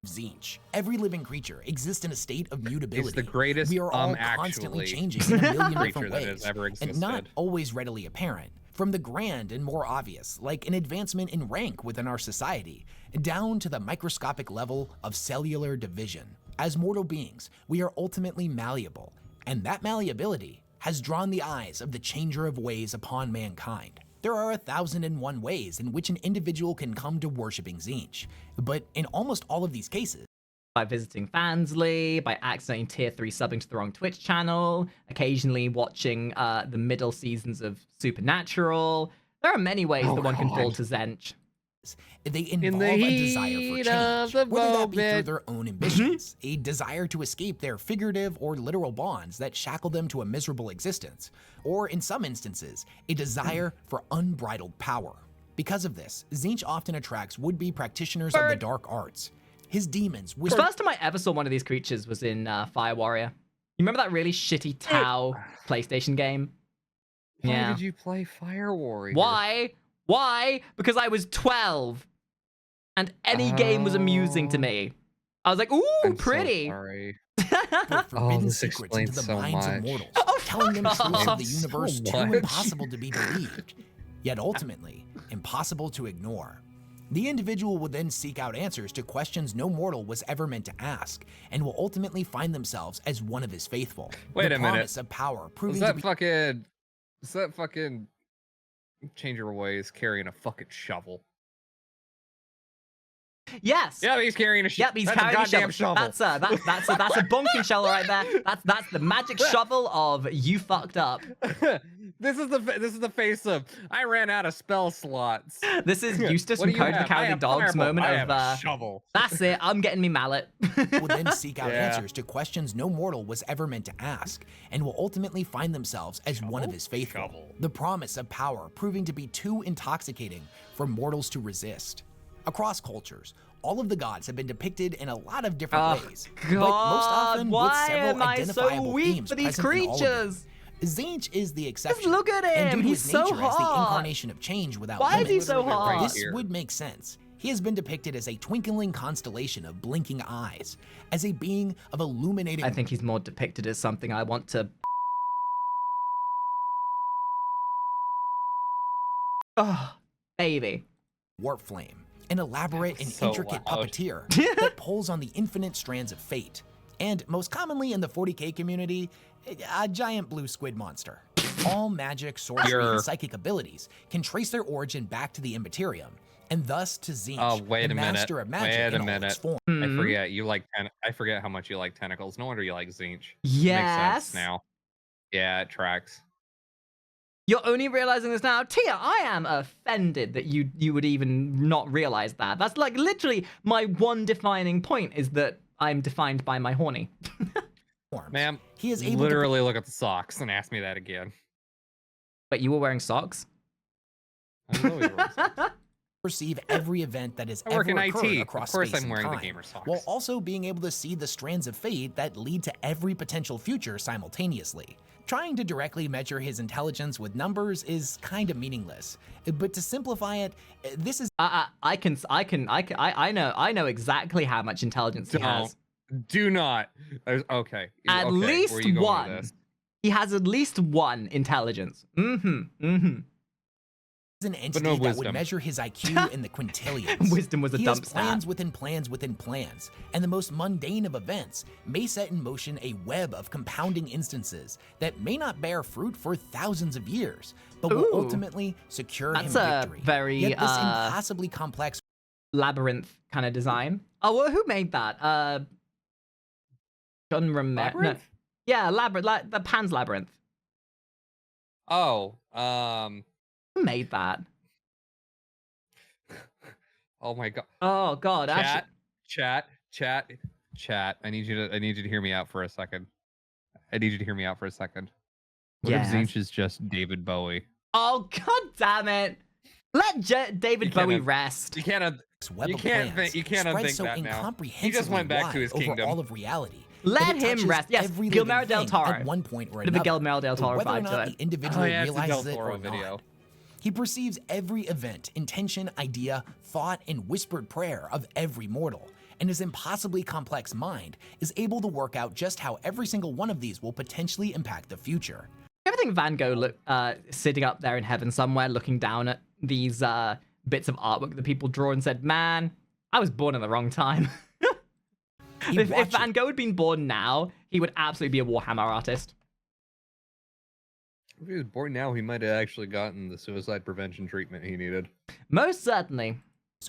Tzeentch. Every living creature exists in a state of mutability. the greatest, We are all constantly actually changing in a million creature different that ways, has ever and not existed. always readily apparent. From the grand and more obvious, like an advancement in rank within our society, down to the microscopic level of cellular division. As mortal beings, we are ultimately malleable, and that malleability has drawn the eyes of the Changer of Ways upon mankind. There are 1,001 ways in which an individual can come to worshiping Tzeentch, but in almost all of these cases, By visiting Fansly, by accidentally tier 3 subbing to the wrong Twitch channel, occasionally watching the middle seasons of Supernatural. There are many ways that one can fall to Tzeentch. they the involve a desire for heat change, of the whether that be through moment. their own ambitions, a desire to escape their figurative or literal bonds that shackle them to a miserable existence, or in some instances, a desire for unbridled power. Because of this, Tzeentch often attracts would-be practitioners of the Bird. dark arts. His demons The whisper first time I ever saw one of these creatures was in Fire Warrior. You remember that really shitty Tau PlayStation game? Why did you play Fire Warrior? Why? Why? Because I was 12. And any game was amusing to me. I was like, ooh, I'm so pretty. sorry. forbidden this secrets explains into the so minds of much. mortals, Oh, telling them fuck truths of off. the So universe too much. impossible to be believed, yet ultimately impossible to ignore. The individual will then seek out answers to questions no mortal was ever meant to ask, and will ultimately find themselves as one of his faithful. Wait the a minute. promise of power Was proving to that be fucking... Is that fucking... Changer of Ways carrying a fucking shovel? Yes. Yeah, he's carrying a shovel. Yep, he's That's carrying a goddamn shovel. shovel. That's a bunking shovel right there. That's the magic shovel of you fucked up. This is the face of I ran out of spell slots. This is Eustace What from do you Courage the have? I Cowardly have Dog's fireball. moment I of have a shovel. that's it, I'm getting me mallet. will then seek out Yeah. answers to questions no mortal was ever meant to ask, and will ultimately find themselves as one of his faithful. Shovel. The promise of power proving to be too intoxicating for mortals to resist. Across cultures, all of the gods have been depicted in a lot of different Oh, ways, but most God, often with why several am I so identifiable weak themes for these present in all of them. creatures? Tzeentch is the exception. look at and him, due to he's his so nature as the hot. incarnation of change without Why is he limits, so Literally right hot? this here. would make sense. He has been depicted as a twinkling constellation of blinking eyes, as a being of illuminating I think he's more depicted as something I want to. Oh, baby. warp flame, an elaborate and so intricate loud. puppeteer that pulls on the infinite strands of fate, and most commonly in the 40k community, a giant blue squid monster. All magic, sorcery, You're- and psychic abilities can trace their origin back to the Immaterium, and thus to Tzeentch, Oh, wait the a minute. master of magic Wait a in all minute. its forms. I Mhm. forget you like. I forget how much you like tentacles. No wonder you like Tzeentch. Makes Yes. sense now. Yeah, it tracks. You're only realizing this now, Tia. I am offended that you would even not realize that. That's like literally my one defining point is that I'm defined by my horny. Ma'am, He is able literally look at the socks and ask me that again. But you were wearing socks. I was always wearing socks. perceive every event that has I work ever in occurred IT. across Of course space I'm and wearing the time, gamer socks. while also being able to see the strands of fate that lead to every potential future simultaneously. Trying to directly measure his intelligence with numbers is kind of meaningless, but to simplify it, this is I know exactly how much intelligence he has. Do not. Okay. At okay, least where are you going with one. this? He has at least one intelligence. an entity no that would wisdom. measure his IQ in the quintillions. Wisdom was a He dump has plans stat. within plans within plans, and the most mundane of events may set in motion a web of compounding instances that may not bear fruit for thousands of years, but will Ooh. ultimately secure That's him a victory. very, Yet this impossibly complex Labyrinth kind of design. Oh, well, who made that? John Romero. No. Labyrinth? Yeah, Labyrinth. The Pan's Labyrinth. Oh, Who made that? oh my god. Oh God, Chat. I need you to hear me out for a second. What if Yes. Zinch is just David Bowie? Oh God damn it! Let David You can't Bowie have- rest. You can't have. web You of can't plans think- you can't spread unthink so that now. He just incomprehensibly went back to wide his over kingdom. all of reality. Let that it him touches rest. Yes, every Guillermo living del thing Toro. at one point or Bit of a another. Guillermo del Toro Whether or vibe not to he it. individually It's a Del realizes it Toro or video. not. He perceives every event, intention, idea, thought, and whispered prayer of every mortal, and his impossibly complex mind is able to work out just how every single one of these will potentially impact the future. You ever think Van Gogh sitting up there in heaven somewhere, looking down at these bits of artwork that people draw and said, "Man, I was born in the wrong time." If Van Gogh had been born now, he would absolutely be a Warhammer artist. If he was born now, he might have actually gotten the suicide prevention treatment he needed. Most certainly.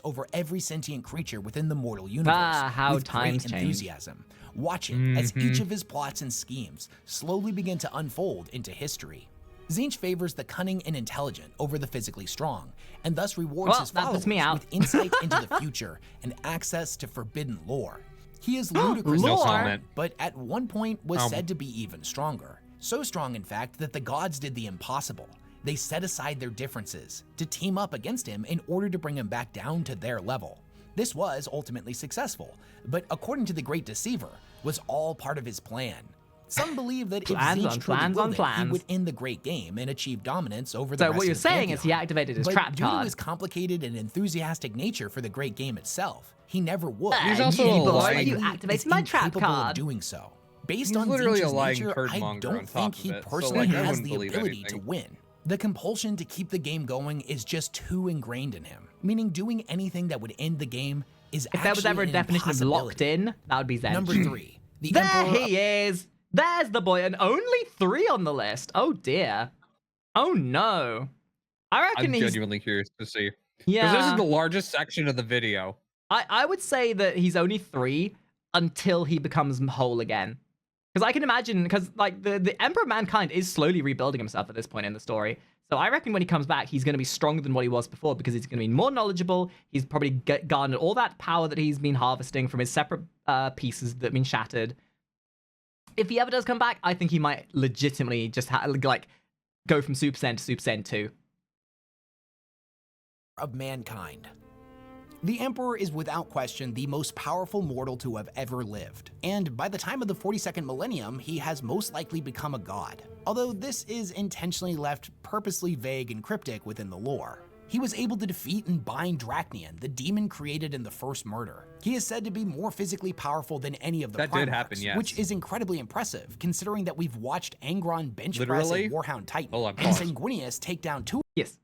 Over every sentient creature within the mortal universe How with times great change. enthusiasm, watching as each of his plots and schemes slowly begin to unfold into history. Zinch favors the cunning and intelligent over the physically strong, and thus rewards Well, his that followers puts me out. with insight into the future and access to forbidden lore. He is ludicrously Lore? No smart, comment. but at one point was said to be even stronger. So strong, in fact, that the gods did the impossible. They set aside their differences to team up against him in order to bring him back down to their level. This was ultimately successful, but according to the Great Deceiver, was all part of his plan. Some believe that if Plans Zinch on truly plans willed on it, he plans. would end the great game and achieve dominance over the So rest what you're of the saying is he Pantheon. activated his But trap due to card. his complicated and enthusiastic nature for the great game itself, he never would. He's also Genie a boy, lying- you Is activated my trap incapable of card. doing so. Based He's on literally a Zinch's lying nature, turd I monger on don't top think of he it. So, personally like, I has wouldn't the believe ability to anything. win. The compulsion to keep the game going is just too ingrained in him, meaning doing anything that would end the game is If there was ever a actually an definition of locked impossibility. in, that would be Zench. Number 3. The There Emperor he is. There's the boy, and only 3 on the list. Oh dear. Oh no. I reckon I'm he's. genuinely curious to see. Because Yeah. this is the largest section of the video. I would say that he's only 3 until he becomes whole again. Because I can imagine, because like the Emperor of Mankind is slowly rebuilding himself at this point in the story. So I reckon when he comes back, he's going to be stronger than what he was before because he's going to be more knowledgeable. He's probably garnered all that power that he's been harvesting from his separate pieces that have been shattered. If he ever does come back, I think he might legitimately just go from Super Saiyan to Super Saiyan 2. of mankind. The Emperor is without question the most powerful mortal to have ever lived, and by the time of the 42nd millennium, he has most likely become a god, although this is intentionally left purposely vague and cryptic within the lore. He was able to defeat and bind Dracnian, the demon created in the first murder. He is said to be more physically powerful than any of the That did Primarchs, happen, yes. which is incredibly impressive, considering that we've watched Angron bench press Literally? a Warhound Titan, Hold on, and pause. Sanguinius take down 2 Yes.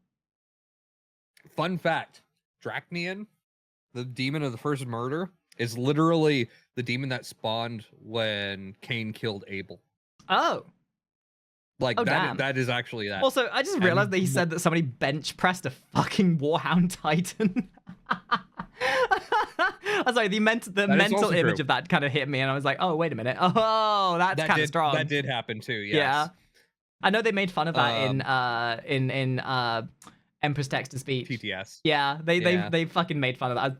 Fun fact, Dracnian, the demon of the first murder, is literally the demon that spawned when Cain killed Abel. Oh. Like, Oh, damn. that is actually that. Also, I just realized that he said that somebody bench pressed a fucking Warhound Titan. I'm sorry, the That is mental also image true. of that kind of hit me, and I was like, oh, wait a minute. Oh, that's kind of strong. That did happen too, yes. Yeah. I know they made fun of that in Empress Text-to-Speech. TTS. Yeah, Yeah. they fucking made fun of that.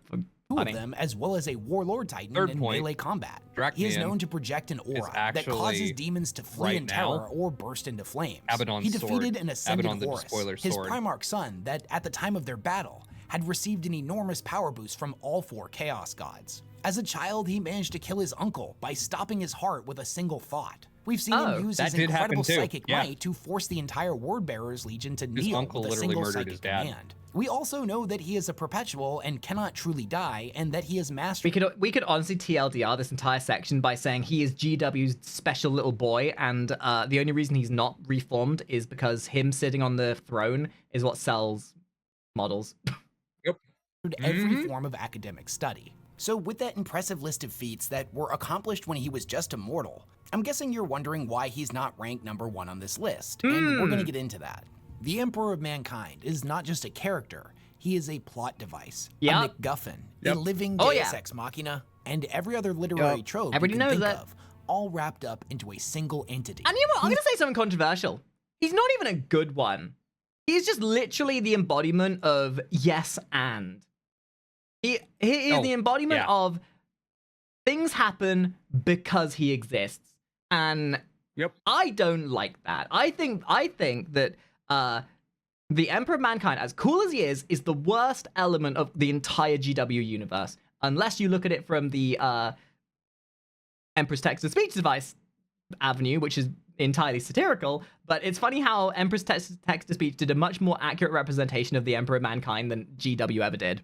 Two Funny. of them, as well as a Warlord Titan Third in point, melee combat. Dracnian He is known to project an aura that causes actually, demons to flee right in terror now, or burst into flames. Abaddon's he defeated sword. and ascended Abaddon the Horus, Despoiler's his sword. Primarch son that, at the time of their battle, had received an enormous power boost from all 4 Chaos Gods. As a child, he managed to kill his uncle by stopping his heart with a single thought. We've seen him use that his did happen incredible too. psychic might to force the entire Word-Bearers Legion to kneel uncle with a literally single murdered his psychic dad. command. We also know that he is a perpetual and cannot truly die, and that he has mastered. We could honestly TLDR this entire section by saying he is GW's special little boy, and the only reason he's not reformed is because him sitting on the throne is what sells models. Yep. Every form of academic study. So with that impressive list of feats that were accomplished when he was just a mortal, I'm guessing you're wondering why he's not ranked number 1 on this list, and we're gonna get into that. The Emperor of Mankind is not just a character, he is a plot device, a MacGuffin, a living Deus Ex Machina, and every other literary trope Everybody you can knows think that. of, all wrapped up into a single entity. And you know what? I'm going to say something controversial. He's not even a good one. He's just literally the embodiment of yes and. He is the embodiment of things happen because he exists. And I don't like that. I think that the Emperor of Mankind, as cool as he is the worst element of the entire GW universe. Unless you look at it from the Emperor's text-to-speech device avenue, which is entirely satirical, but it's funny how Emperor's text-to-speech did a much more accurate representation of the Emperor of Mankind than GW ever did.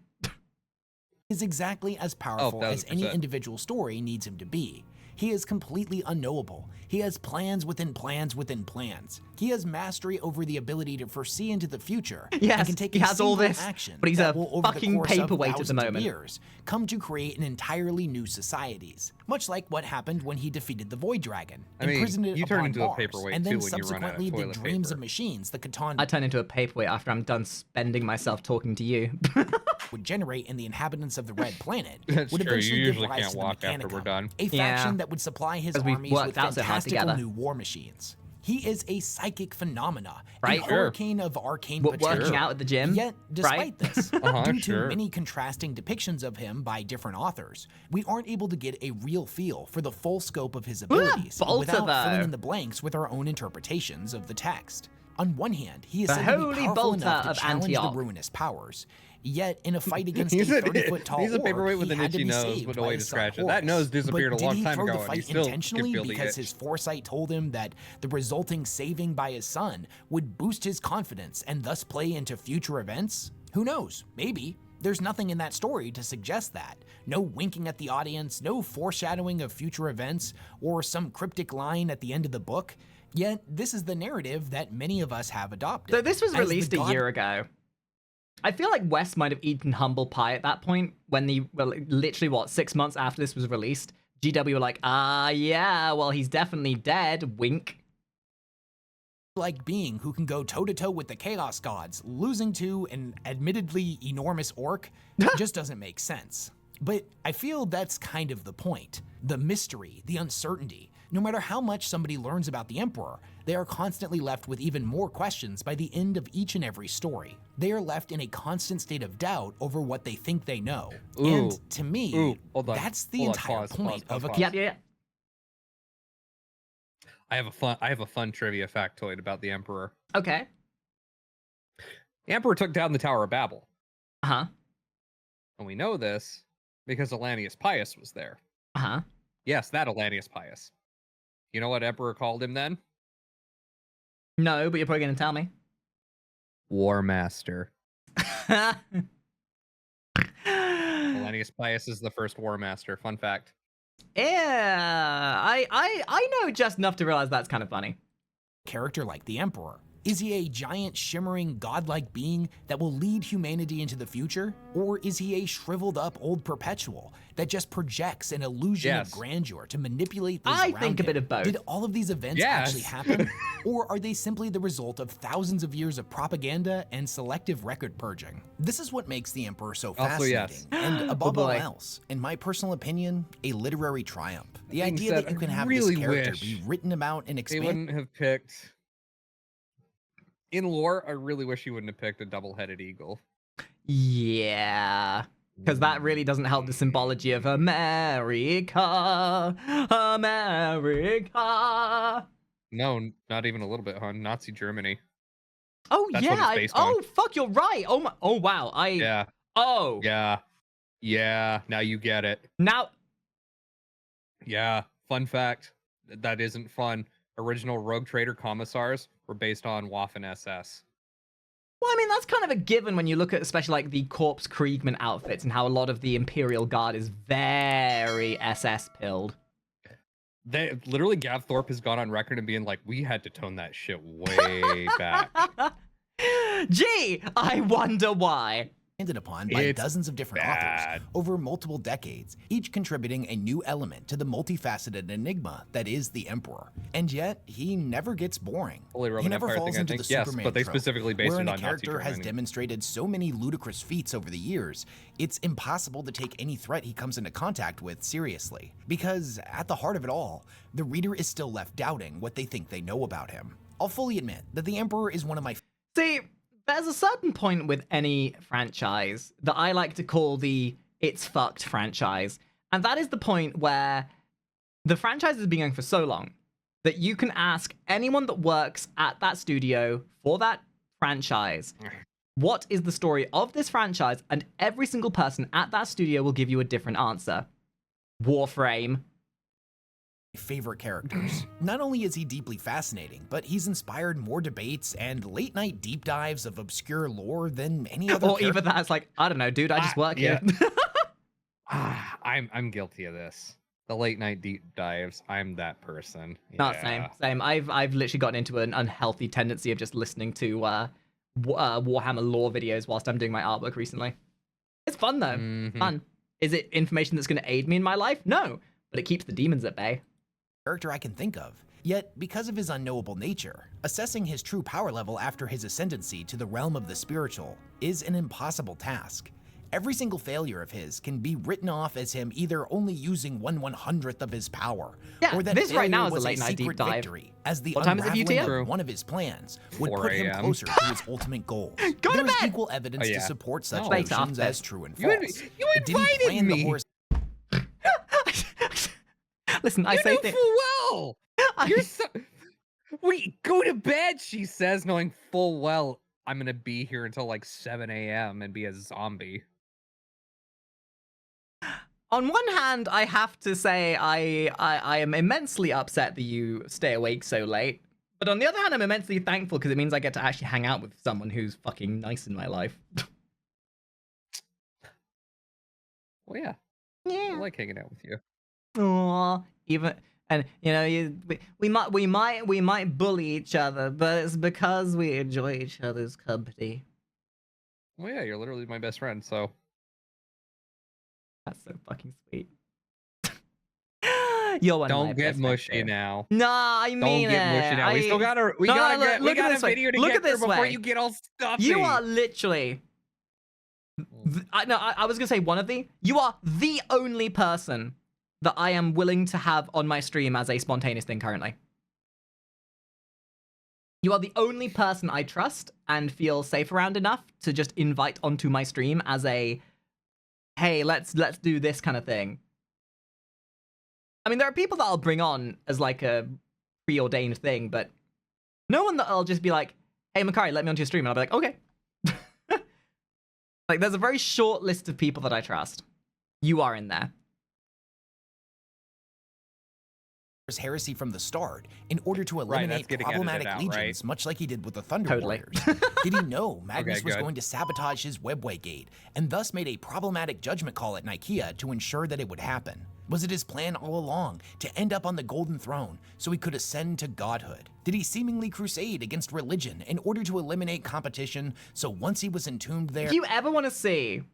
Is exactly as powerful as any individual story needs him to be. He is completely unknowable. He has plans within plans within plans. He has mastery over the ability to foresee into the future. Yes, and can take he a has all single this, action but he's that a will, over the fucking course of paperweight at the thousands of moment. years, come to create an entirely new societies. Much like what happened when he defeated the Void Dragon, imprisoned it you turn upon into a Mars, paperweight and too then when you run out of subsequently the toilet dreams paper. of machines the Catan I turn into a paperweight after I'm done spending myself talking to you. would generate in the inhabitants of the Red Planet That's would true. You eventually give usually rise can't to the walk after we're Mechanicum, done. a faction that would supply his 'Cause we've armies worked with out so hard fantastical together. new war machines. He is a psychic phenomena, Right. a hurricane of arcane Working potential. out at the gym, Yet, despite right? this, due to Sure. many contrasting depictions of him by different authors, we aren't able to get a real feel for the full scope of his abilities Bolter, without filling though. in the blanks with our own interpretations of the text. On one hand, he is The said to be holy powerful Bolter enough to of challenge Antioch. the ruinous powers. Yet, in a fight against a He's a 30-foot tall he's a orc, paperweight with he an had to itchy be nose saved with a by way his to son scratch it. That Horus. nose disappeared But a long did he time throw ago, the and fight he still could intentionally feel the because itch. his foresight told him that the resulting saving by his son would boost his confidence and thus play into future events? Who knows? Maybe. There's nothing in that story to suggest that. No winking at the audience, no foreshadowing of future events, or some cryptic line at the end of the book. Yet, this is the narrative that many of us have adopted. So this was As the released a god- year ago. I feel like Wes might have eaten humble pie at that point when literally 6 months after this was released, GW were like, yeah, well, he's definitely dead, wink. Like being who can go toe-to-toe with the Chaos Gods, losing to an admittedly enormous orc, just doesn't make sense. But I feel that's kind of the point. The mystery, the uncertainty. No matter how much somebody learns about the Emperor, they are constantly left with even more questions by the end of each and every story. They are left in a constant state of doubt over what they think they know. And to me, hold on. that's the Hold on, entire pause, point pause, of a pause. Yeah. I have a fun trivia factoid about the Emperor. Okay. The Emperor took down the Tower of Babel, Uh-huh. and we know this because Alanius Pius was there. Uh-huh. Yes, that Alanius Pius. You know what Emperor called him then? No, but you're probably going to tell me. War Master. Alanius Pius is the first War Master. Fun fact. Yeah, I know just enough to realize that's kind of funny. Character like the Emperor. Is he a giant, shimmering, godlike being that will lead humanity into the future? Or is he a shriveled up old perpetual that just projects an illusion of grandeur to manipulate those I around think a him? bit of both. Did all of these events actually happen? Or are they simply the result of thousands of years of propaganda and selective record purging? This is what makes the Emperor so fascinating. And above all else, in my personal opinion, a literary triumph. The idea that you can have this character be written about and They expanded. wouldn't have picked... In lore, I really wish he wouldn't have picked a double-headed eagle. Yeah. Because that really doesn't help the symbology of America. America. No, not even a little bit, huh? Nazi Germany. Oh, That's yeah. what it's based on. Oh, fuck, you're right. Oh, wow. Yeah. Oh, Yeah, now you get it. now Yeah, fun fact. That isn't fun. Original Rogue Trader commissars were based on Waffen SS. well, I mean, that's kind of a given when you look at especially like the Corpse Kriegman outfits and how a lot of the Imperial Guard is very SS pilled. They literally, Gav Thorpe has gone on record and being like, we had to tone that shit way back. Gee, I wonder why. Handed upon by It's dozens of different bad. authors over multiple decades, each contributing a new element to the multifaceted enigma that is the Emperor. And yet, he never gets boring. Holy He Roman never Empire falls thing, I into think, the yes, Superman but they trope, specifically based wherein it a on Nazi character has Germany. demonstrated so many ludicrous feats over the years, it's impossible to take any threat he comes into contact with seriously. Because at the heart of it all, the reader is still left doubting what they think they know about him. I'll fully admit that the Emperor is one of my See, there's a certain point with any franchise that I like to call the "it's fucked" franchise. And that is the point where the franchise has been going for so long that you can ask anyone that works at that studio for that franchise, what is the story of this franchise? And every single person at that studio will give you a different answer. Warframe. favorite characters. Not only is he deeply fascinating, but he's inspired more debates and late-night deep dives of obscure lore than any other Or character. even that's like, I don't know, dude, I just work here. I'm guilty of this. The late night deep dives. I'm that person. No, Yeah. same. I've literally gotten into an unhealthy tendency of just listening to Warhammer lore videos whilst I'm doing my artwork recently. It's fun though. Mhm. Fun. Is it information that's going to aid me in my life? No, but it keeps the demons at bay. Character I can think of. Yet, because of his unknowable nature, assessing his true power level after his ascendancy to the realm of the spiritual is an impossible task. Every single failure of his can be written off as him either only using 1/100th of his power, Yeah, or that this right now failure is a was late night deep secret dive. victory, as the What time is it for you, unraveling Tia? of one of his plans would 4 put him a.m. closer to his ultimate goals. Go to There is bed! equal evidence Oh, yeah. to support such No. Later, notions after. as true and You false. you Did he invited plan the me. horse Listen, I You say know things. full well. You're so. Wait, go to bed. She says, knowing full well I'm gonna be here until like 7 a.m. and be a zombie. On one hand, I have to say I am immensely upset that you stay awake so late. But on the other hand, I'm immensely thankful because it means I get to actually hang out with someone who's fucking nice in my life. Well, yeah, I Yeah. like hanging out with you. Aww. Even and you know we might bully each other, but it's because we enjoy each other's company. Well, yeah, you're literally my best friend. So That's so fucking sweet. You're one of my don't get best mushy friends, too. now. Nah, I Don't mean get mushy now. We still got a we No, got look- a we look at got a this way. video to Look get at this through before way. you get all stuffy. You are literally. I was gonna say one of the. You are the only person that I am willing to have on my stream as a spontaneous thing currently. You are the only person I trust and feel safe around enough to just invite onto my stream as a, hey, let's do this kind of thing. I mean, there are people that I'll bring on as like a preordained thing, but no one that I'll just be like, hey, Makari, let me onto your stream. And I'll be like, okay. Like, there's a very short list of people that I trust. You are in there. heresy from the start in order to Right, that's eliminate getting problematic edited out, legions, right? much like he did with the Thunder Totally. Warriors. Did he know Magnus Okay, was good. going to sabotage his Webway gate, and thus made a problematic judgment call at Nicaea to ensure that it would happen? Was it his plan all along to end up on the Golden Throne so he could ascend to godhood? Did he seemingly crusade against religion in order to eliminate competition so once he was entombed there, If you ever want to see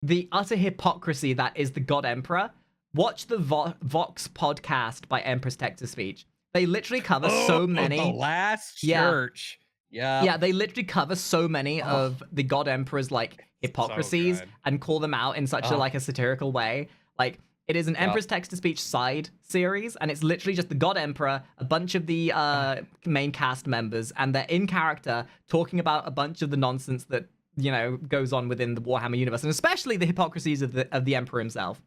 the utter hypocrisy that is the God Emperor, watch the Vox podcast by Empress Text-to-Speech. They literally cover so many. The last Yeah. church. Yeah. Yeah, they literally cover so many of the God Emperor's like hypocrisies good. and call them out in such a Oh. like a satirical way. Like it is an Empress Text-to-Speech side series, and it's literally just the God Emperor, a bunch of the main cast members, and they're in character talking about a bunch of the nonsense that goes on within the Warhammer universe, and especially the hypocrisies of the Emperor himself.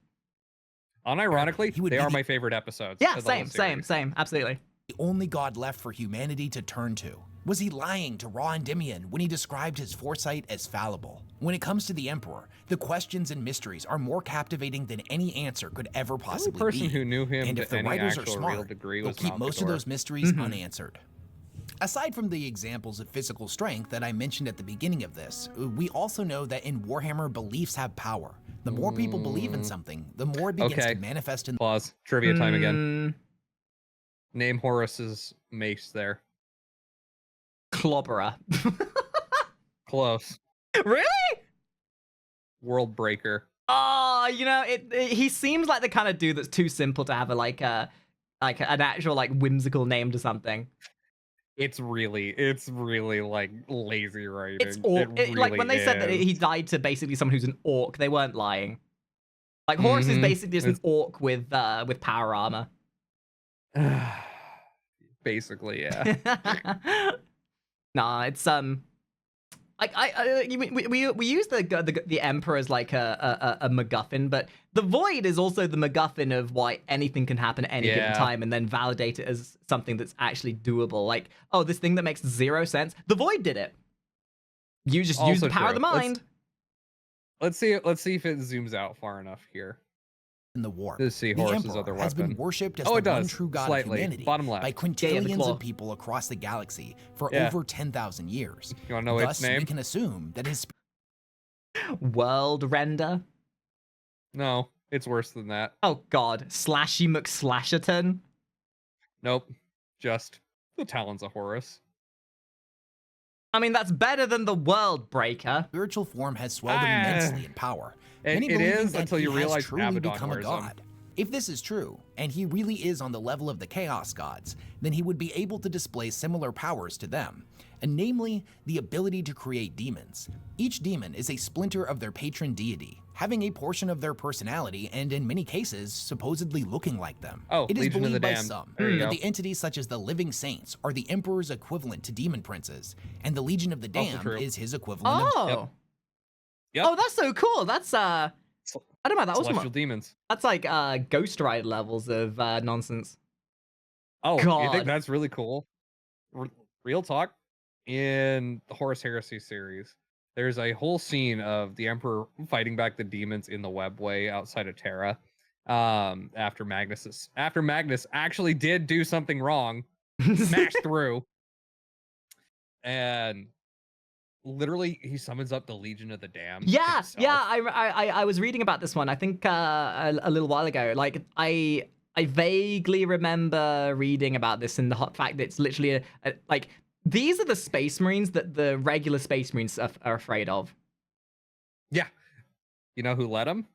Unironically, He would they be are the- my favorite episodes. Yeah, of the whole same, series. absolutely. the only god left for humanity to turn to? Was he lying to Ra Endymion when he described his foresight as fallible? When it comes to the Emperor, the questions and mysteries are more captivating than any answer could ever possibly be. The only person who knew him and to if the any writers are actual real smart, degree they'll was keep most of Malcador. those mysteries unanswered. Aside from the examples of physical strength that I mentioned at the beginning of this, we also know that in Warhammer, beliefs have power. The more people believe in something, the more it begins to manifest in. Pause. Trivia time again. Name Horus's mace there. Clobberer. Close. Really? World Breaker. Oh, you know, he seems like the kind of dude that's too simple to have like an actual like whimsical name to something. It's really like lazy writing. It's orc. It Like really when they said that is. he died to basically someone who's an orc, they weren't lying. Like Horus is basically just an orc with power armor. Basically, yeah. Nah, it's like we use the Emperor as like a MacGuffin, but the Void is also the MacGuffin of why anything can happen at any given time, and then validate it as something that's actually doable. Like, oh, this thing that makes 0 sense, the Void did it. You just use the power of the mind. Let's see if it zooms out far enough here. In the war, Let's see the Horus's Emperor other has weapon. been worshipped as Oh, the it does. one true god Slightly. of humanity Bottom left. by Yeah, the quintillions claw. of people across the galaxy for Yeah. over 10,000 years. You want to know Thus, its name? we can assume that his World render. No, it's worse than that. Oh God, Slashy McSlasherton. Nope. Just the Talons of Horus. I mean, that's better than the World Breaker. spiritual form has swelled immensely in power. It Many is believe that until he you has realize truly Abaddon become a wears them. god. If this is true, and he really is on the level of the Chaos Gods, then he would be able to display similar powers to them, and namely, the ability to create demons. Each demon is a splinter of their patron deity, having a portion of their personality and in many cases, supposedly looking like them. Oh, it is Legion of the believed by Damned. some There you that go. the entities such as the Living Saints are the Emperor's equivalent to demon princes, and the Legion of the Also Damned true. is his equivalent of Oh. Yep. Oh, that's so cool. That's I don't know. That was Celestial demons. that's like Ghost Rider levels of nonsense. Oh, you God. think that's really cool? Real talk. In the Horus Heresy series, there's a whole scene of the Emperor fighting back the demons in the webway outside of Terra. After Magnus actually did do something wrong, smashed through, and literally he summons up the Legion of the Damned. Yeah, himself. yeah. I was reading about this one. I think a little while ago. Like I vaguely remember reading about this and the hot fact that it's literally like these are the Space Marines that the regular Space Marines are afraid of. Yeah. You know who led him?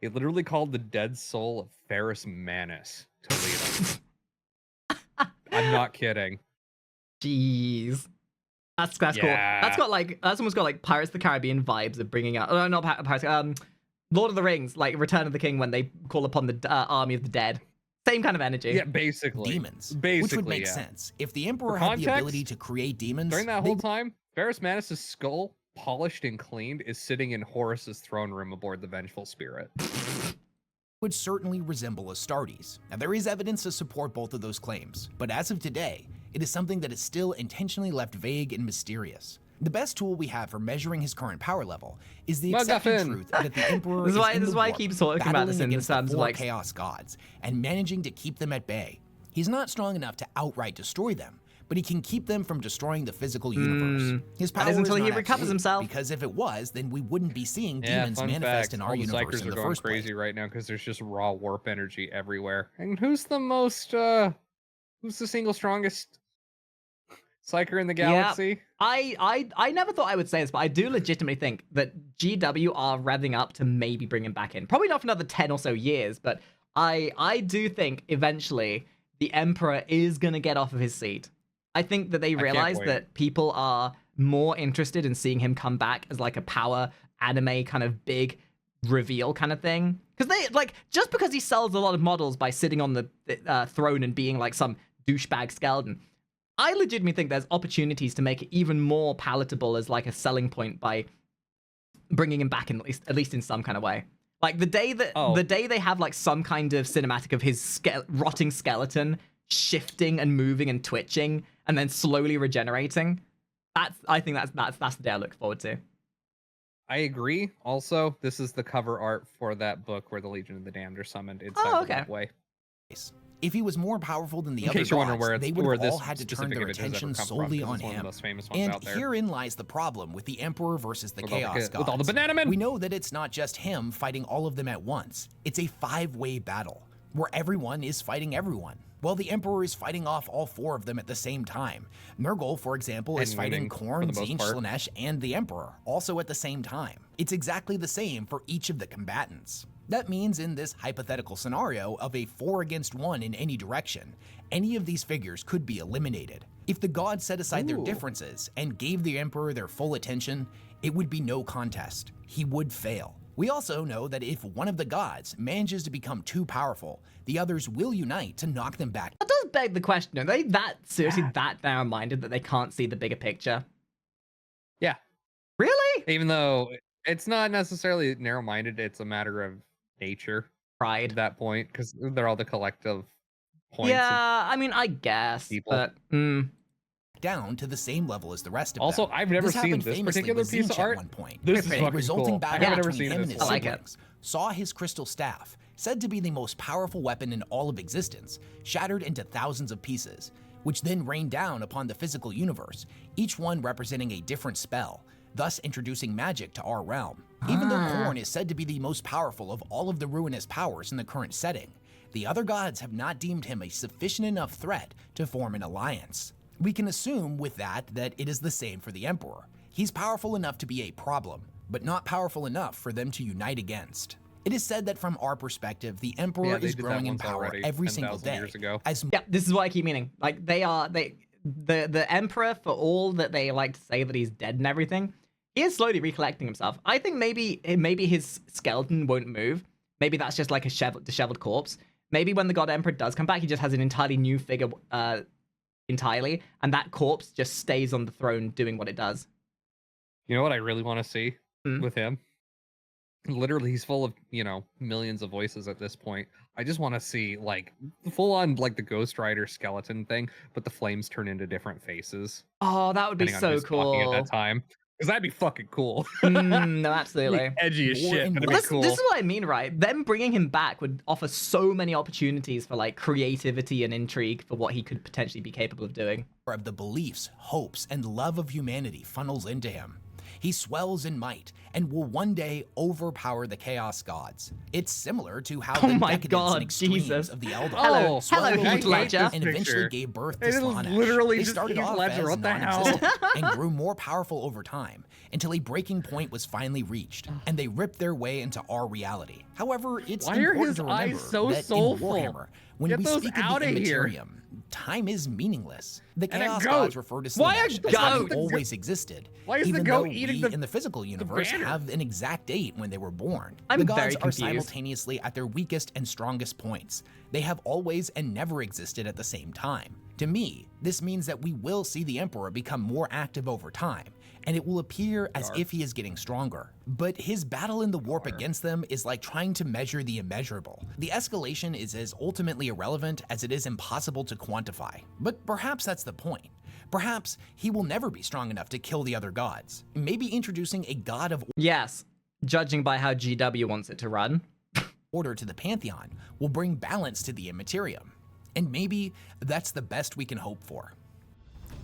He literally called the dead soul of Ferrus Manus to lead him. I'm not kidding. Jeez. That's cool. Yeah. That's almost got like Pirates of the Caribbean vibes of bringing out. Oh, not Pirates. Lord of the Rings, like Return of the King, when they call upon the army of the dead. Same kind of energy. Yeah, basically. demons, Basically, which would make yeah. sense. If the Emperor For had the context, ability to create demons, During that they whole time, Ferrus Manus' skull, polished and cleaned, is sitting in Horus's throne room aboard the Vengeful Spirit. would certainly resemble Astartes. Now, there is evidence to support both of those claims, but as of today, it is something that is still intentionally left vague and mysterious. The best tool we have for measuring his current power level is the accepted MacGuffin. truth that the Emperor This is why- in this is the why I warp, keep talking about this battling in against the terms of, four like- Chaos Gods and managing to keep them at bay. He's not strong enough to outright destroy them, but he can keep them from destroying the physical universe. His power is until is he not recovers absolute, himself. because if it was, then we wouldn't be seeing Yeah, demons fun manifest fact, in all our the universe Psychers in are the going first crazy place. right now because there's just raw warp energy everywhere. And who's the most, who's the single strongest Psyker in the galaxy? I never thought I would say this, but I do legitimately think that GW are revving up to maybe bring him back in. Probably not for another 10 or so years, but I do think eventually the Emperor is going to get off of his seat. I think that they can't realize wait. that people are more interested in seeing him come back as like a power anime kind of big reveal kind of thing. Because they, like, just because he sells a lot of models by sitting on the throne and being like some douchebag skeleton, I legitimately think there's opportunities to make it even more palatable as like a selling point by bringing him back in at least in some kind of way. Like the day that Oh. the day they have like some kind of cinematic of his rotting skeleton shifting and moving and twitching and then slowly regenerating. I think that's the day I look forward to. I agree. Also, this is the cover art for that book where the Legion of the Damned are summoned inside the Beltway. If he was more powerful than the In other case you're wondering gods, they would where have this all had to turn specific their image has ever attention come from, solely 'cause on it's one of the him. most famous ones And out there. herein lies the problem with the Emperor versus the Chaos Gods. With all the banana men. We know that it's not just him fighting all of them at once. It's a 5-way battle where everyone is fighting everyone. Well, the Emperor is fighting off all 4 of them at the same time. Nurgle, for example, is And fighting winning, Khorne, for the most Tzeentch, part. Slaanesh, and the Emperor, also at the same time. It's exactly the same for each of the combatants. That means in this hypothetical scenario of a 4 against 1 in any direction, any of these figures could be eliminated. If the gods set aside their differences and gave the Emperor their full attention, it would be no contest. He would fail. We also know that if one of the gods manages to become too powerful, the others will unite to knock them back. That does beg the question: are they seriously that narrow-minded that they can't see the bigger picture? Yeah. Really? Even though it's not necessarily narrow-minded, it's a matter of nature Pride. at that point, because they're all the collective points. Yeah, I mean, I guess, people. but Down to the same level as the rest of Also, them. I've never This seen happened this famously particular with piece of Tzeentch at art. one point. This is A fucking resulting cool. battle I've never between seen him and this his I like it. siblings saw his crystal staff, said to be the most powerful weapon in all of existence, shattered into thousands of pieces, which then rained down upon the physical universe, each one representing a different spell, thus introducing magic to our realm. Even though Khorne is said to be the most powerful of all of the ruinous powers in the current setting, the other gods have not deemed him a sufficient enough threat to form an alliance. We can assume with that it is the same for the Emperor. He's powerful enough to be a problem, but not powerful enough for them to unite against. It is said that from our perspective, the Emperor they is did that growing in once power already, every single 10,000 day. years ago. As yeah, this is what I keep meaning. Like the Emperor, for all that they like to say that he's dead and everything, he is slowly recollecting himself. I think maybe his skeleton won't move. Maybe that's just like a disheveled corpse. Maybe when the God Emperor does come back, he just has an entirely new figure entirely, and that corpse just stays on the throne doing what it does. You know what I really want to see Hmm. with him? Literally, he's full of, millions of voices at this point. I just want to see, like, full on, like, the Ghost Rider skeleton thing, but the flames turn into different faces. Oh, that would be Depending on so who's talking cool. at that time. Because that'd be fucking cool. No, absolutely. Edgy as More shit, and but it'd more. be This, cool. this is what I mean, right? Them bringing him back would offer so many opportunities for like creativity and intrigue for what he could potentially be capable of doing. of the beliefs, hopes, and love of humanity funnels into him. He swells in might and will one day overpower the Chaos Gods. It's similar to how Oh the my decadence God, and extremes Jesus. of the Eldar Hello. swelled Hello, over Heath time Ledger. and eventually Picture. gave birth to It is Slaanesh. literally They just started Heath off Ledger, as what the hell? non-existent and grew more powerful over time until a breaking point was finally reached, and they ripped their way into our reality. However, it's Why are important his to remember eyes so that soulful? in Warhammer, when Get we those speak of outta the here. Immaterium, time is meaningless. The And a Chaos goat. Gods refer to Why a Slaanesh as goat? having always existed. Why is the even goat though eating we the- in the physical universe banner? have an exact date when they were born. I'm the gods very are confused. simultaneously at their weakest and strongest points. They have always and never existed at the same time. To me, this means that we will see the Emperor become more active over time, and it will appear as if he is getting stronger. But his battle in the warp against them is like trying to measure the immeasurable. The escalation is as ultimately irrelevant as it is impossible to quantify. But perhaps that's the point. Perhaps he will never be strong enough to kill the other gods. Maybe introducing a god of Yes, judging by how GW wants it to run. order to the Pantheon will bring balance to the Immaterium. And maybe that's the best we can hope for.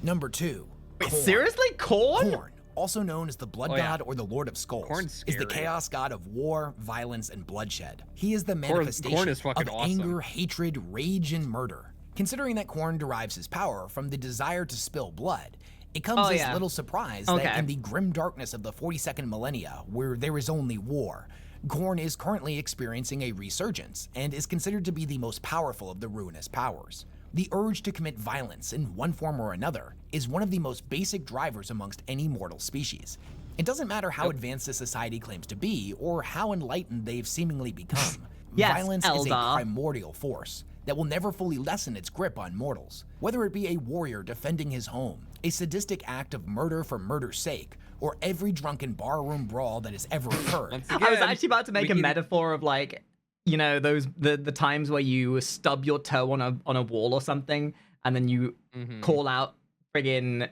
Number 2. Wait, Khorne. seriously? Khorne? Khorne, also known as the Blood Oh, yeah. God or the Lord of Skulls, Khorne's is the scary. chaos god of war, violence, and bloodshed. He is the Khorne manifestation is fucking of awesome. anger, hatred, rage, and murder. Considering that Khorne derives his power from the desire to spill blood, it comes Oh, as yeah. little surprise Okay. that in the grim darkness of the 42nd millennia, where there is only war, Khorne is currently experiencing a resurgence and is considered to be the most powerful of the ruinous powers. The urge to commit violence in one form or another is one of the most basic drivers amongst any mortal species. It doesn't matter how advanced a society claims to be or how enlightened they've seemingly become. Yes, Violence is a Eldar. primordial force that will never fully lessen its grip on mortals. Whether it be a warrior defending his home, a sadistic act of murder for murder's sake, or every drunken barroom brawl that has ever occurred. Once I was again, actually about to make we a can- metaphor of like you know, those the times where you stub your toe on a wall or something, and then you call out friggin'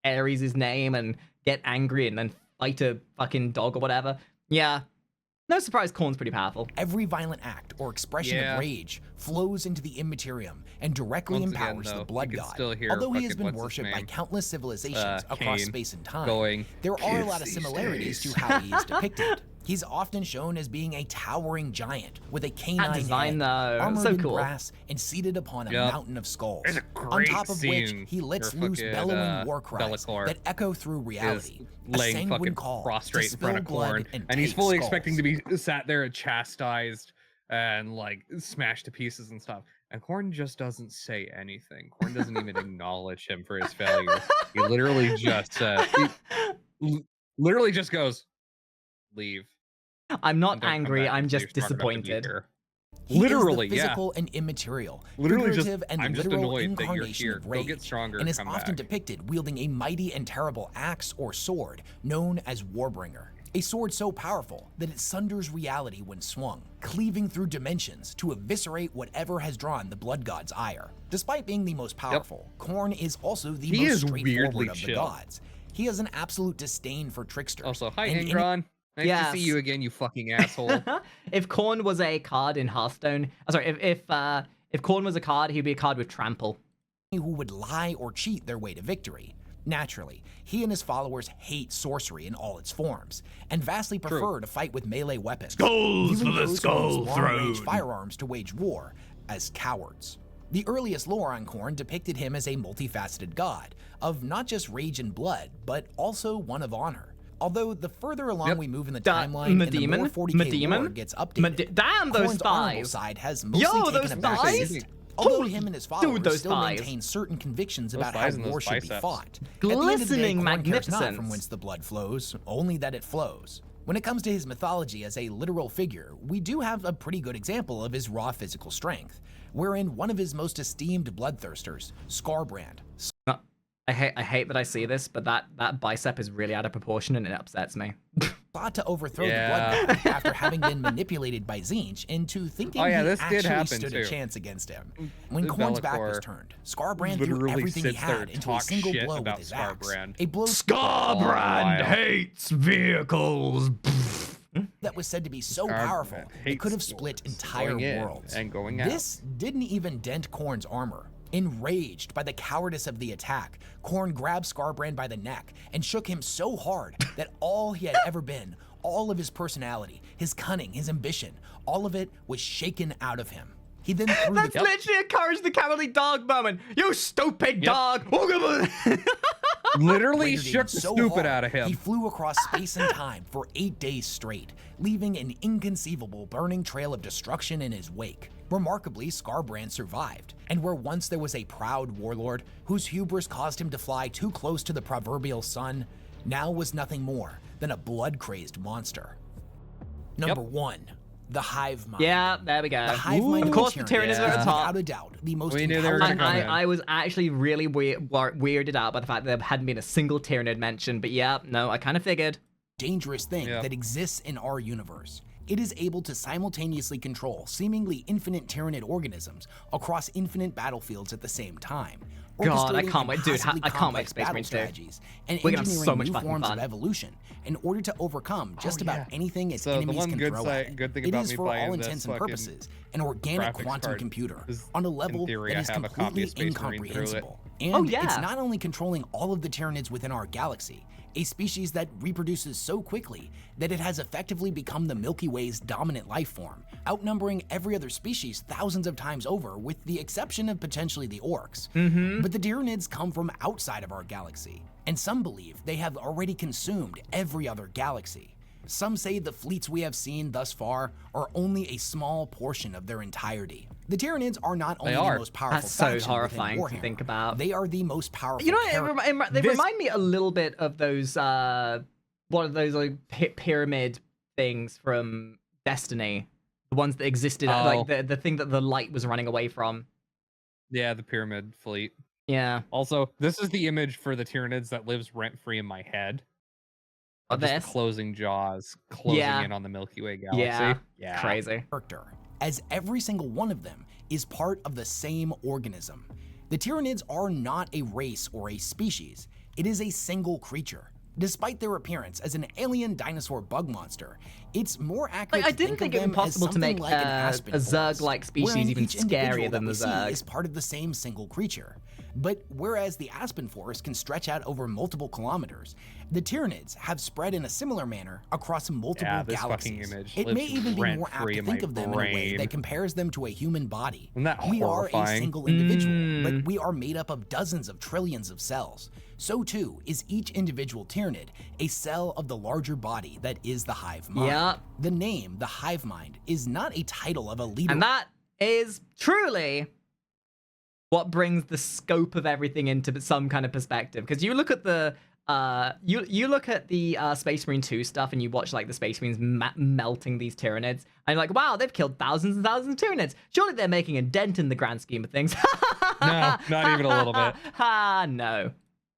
Ares' name and get angry and then fight a fucking dog or whatever. Yeah. No surprise, Khorne's pretty powerful. Every violent act or expression of rage flows into the immaterium and directly empowers the blood god. Although he has been worshipped by countless civilizations across space and time, there are a lot of similarities to how he is depicted. He's often shown as being a towering giant with a canine head, armored in brass, and seated upon a mountain of skulls, on top of which he lets loose bellowing war cries that echo through reality. Laying fucking prostrate in front of Khorne, and he's fully expecting to be sat there and chastised and like smashed to pieces and stuff. And Khorne just doesn't say anything. Khorne doesn't even acknowledge him for his failure. He literally just literally just goes, leave. I'm not angry, I'm just disappointed. Literally, is the physical and immaterial, literally just, and I'm just literal annoyed that you're incarnation here. of rage, Go get stronger and is come often back. depicted wielding a mighty and terrible axe or sword known as Warbringer. A sword so powerful that it sunders reality when swung, cleaving through dimensions to eviscerate whatever has drawn the blood god's ire. Despite being the most powerful, Khorne is also the most straightforward of the gods. He has an absolute disdain for tricksters. Also, hi Ingron. Nice to see you again, you fucking asshole. If Khorne was a card in Hearthstone, if Khorne was a card, he'd be a card with trample. Who would lie or cheat their way to victory. Naturally, he and his followers hate sorcery in all its forms, and vastly prefer to fight with melee weapons. Skulls for the skull throne. Firearms to wage war as cowards. The earliest lore on Khorne depicted him as a multifaceted god of not just rage and blood, but also one of honor. Although the further along we move in the timeline, and the more 40k lore gets updated, damn, those Khorne's honorable thighs! side has mostly taken a backseat. Although him and his followers still maintain certain convictions about how war should be fought. Glistening Khorne cares not magnificence. from whence the blood flows, only that it flows. When it comes to his mythology as a literal figure, we do have a pretty good example of his raw physical strength, wherein one of his most esteemed bloodthirsters, Skarbrand, I hate that I see this, but that bicep is really out of proportion and it upsets me. sought to overthrow the blood god after having been manipulated by Tzeentch into thinking he actually stood a chance against him. When Khorne's back was turned, Skarbrand threw everything he had into a single blow with his axe. A blow Skarbrand hates vehicles. that was said to be so powerful it could have split entire worlds. This didn't even dent Khorne's armor. Enraged by the cowardice of the attack, Khorne grabbed Skarbrand by the neck and shook him so hard that all he had ever been, all of his personality, his cunning, his ambition, all of it was shaken out of him. He then threw That's literally a Courage the Cowardly Dog moment. You stupid dog! Literally shook the stupid out of him. He flew across space and time for 8 days straight, leaving an inconceivable burning trail of destruction in his wake. Remarkably, Skarbrand survived, and where once there was a proud warlord whose hubris caused him to fly too close to the proverbial sun, now was nothing more than a blood-crazed monster. Number 1. The Hive Mind. Yeah, there we go. The Hive Mind of course, the Tyranid is at the top. Without a doubt, the most I was actually really weirded out by the fact that there hadn't been a single Tyranid mentioned, but yeah, no, I kind of figured. Dangerous thing that exists in our universe. It is able to simultaneously control seemingly infinite Tyranid organisms across infinite battlefields at the same time. God, I can't wait, dude. I can't wait for Space Marine 2. And we're gonna have so much new fucking forms fun. of evolution in order to overcome just about anything its enemies can throw at it. It is, for all intents and purposes, an organic quantum computer on a level that is completely incomprehensible. And it's not only controlling all of the Tyranids within our galaxy, a species that reproduces so quickly that it has effectively become the Milky Way's dominant life form, outnumbering every other species thousands of times over with the exception of potentially the orcs. But the Tyranids come from outside of our galaxy, and some believe they have already consumed every other galaxy. Some say the fleets we have seen thus far are only a small portion of their entirety. The Tyranids are not only the most powerful That's so faction horrifying within to Warhammer, think about. they are the most powerful. You know, they remind me a little bit of those, what are those like pyramid things from Destiny? The ones that existed, like the thing that the light was running away from. Yeah, the pyramid fleet. Yeah. Also, this is the image for the Tyranids that lives rent-free in my head. Just closing jaws, closing in on the Milky Way galaxy. Yeah. Crazy. Character. as every single one of them is part of the same organism. The Tyranids are not a race or a species, it is a single creature. Despite their appearance as an alien dinosaur bug monster, it's more accurate I to didn't think it would be possible to make like an aspen a Zerg-like forest, species wherein even each individual scarier than that the we see Zerg. is part of the same single creature. But whereas the aspen forest can stretch out over multiple kilometers, the Tyranids have spread in a similar manner across multiple this fucking galaxies. image It may lives even be more apt rent-free to in think my of them in a way brain. that compares them to a human body. Isn't that We are a horrifying? single individual, but we are made up of dozens of trillions of cells. So too is each individual Tyranid a cell of the larger body that is the hive mind. Yep. The name, the hive mind, is not a title of a leader. And that is truly what brings the scope of everything into some kind of perspective. Because you look at the you look at the Space Marine 2 stuff, and you watch like the Space Marines melting these Tyranids, and you're like, wow, they've killed thousands and thousands of Tyranids. Surely they're making a dent in the grand scheme of things. No, not even a little bit. No.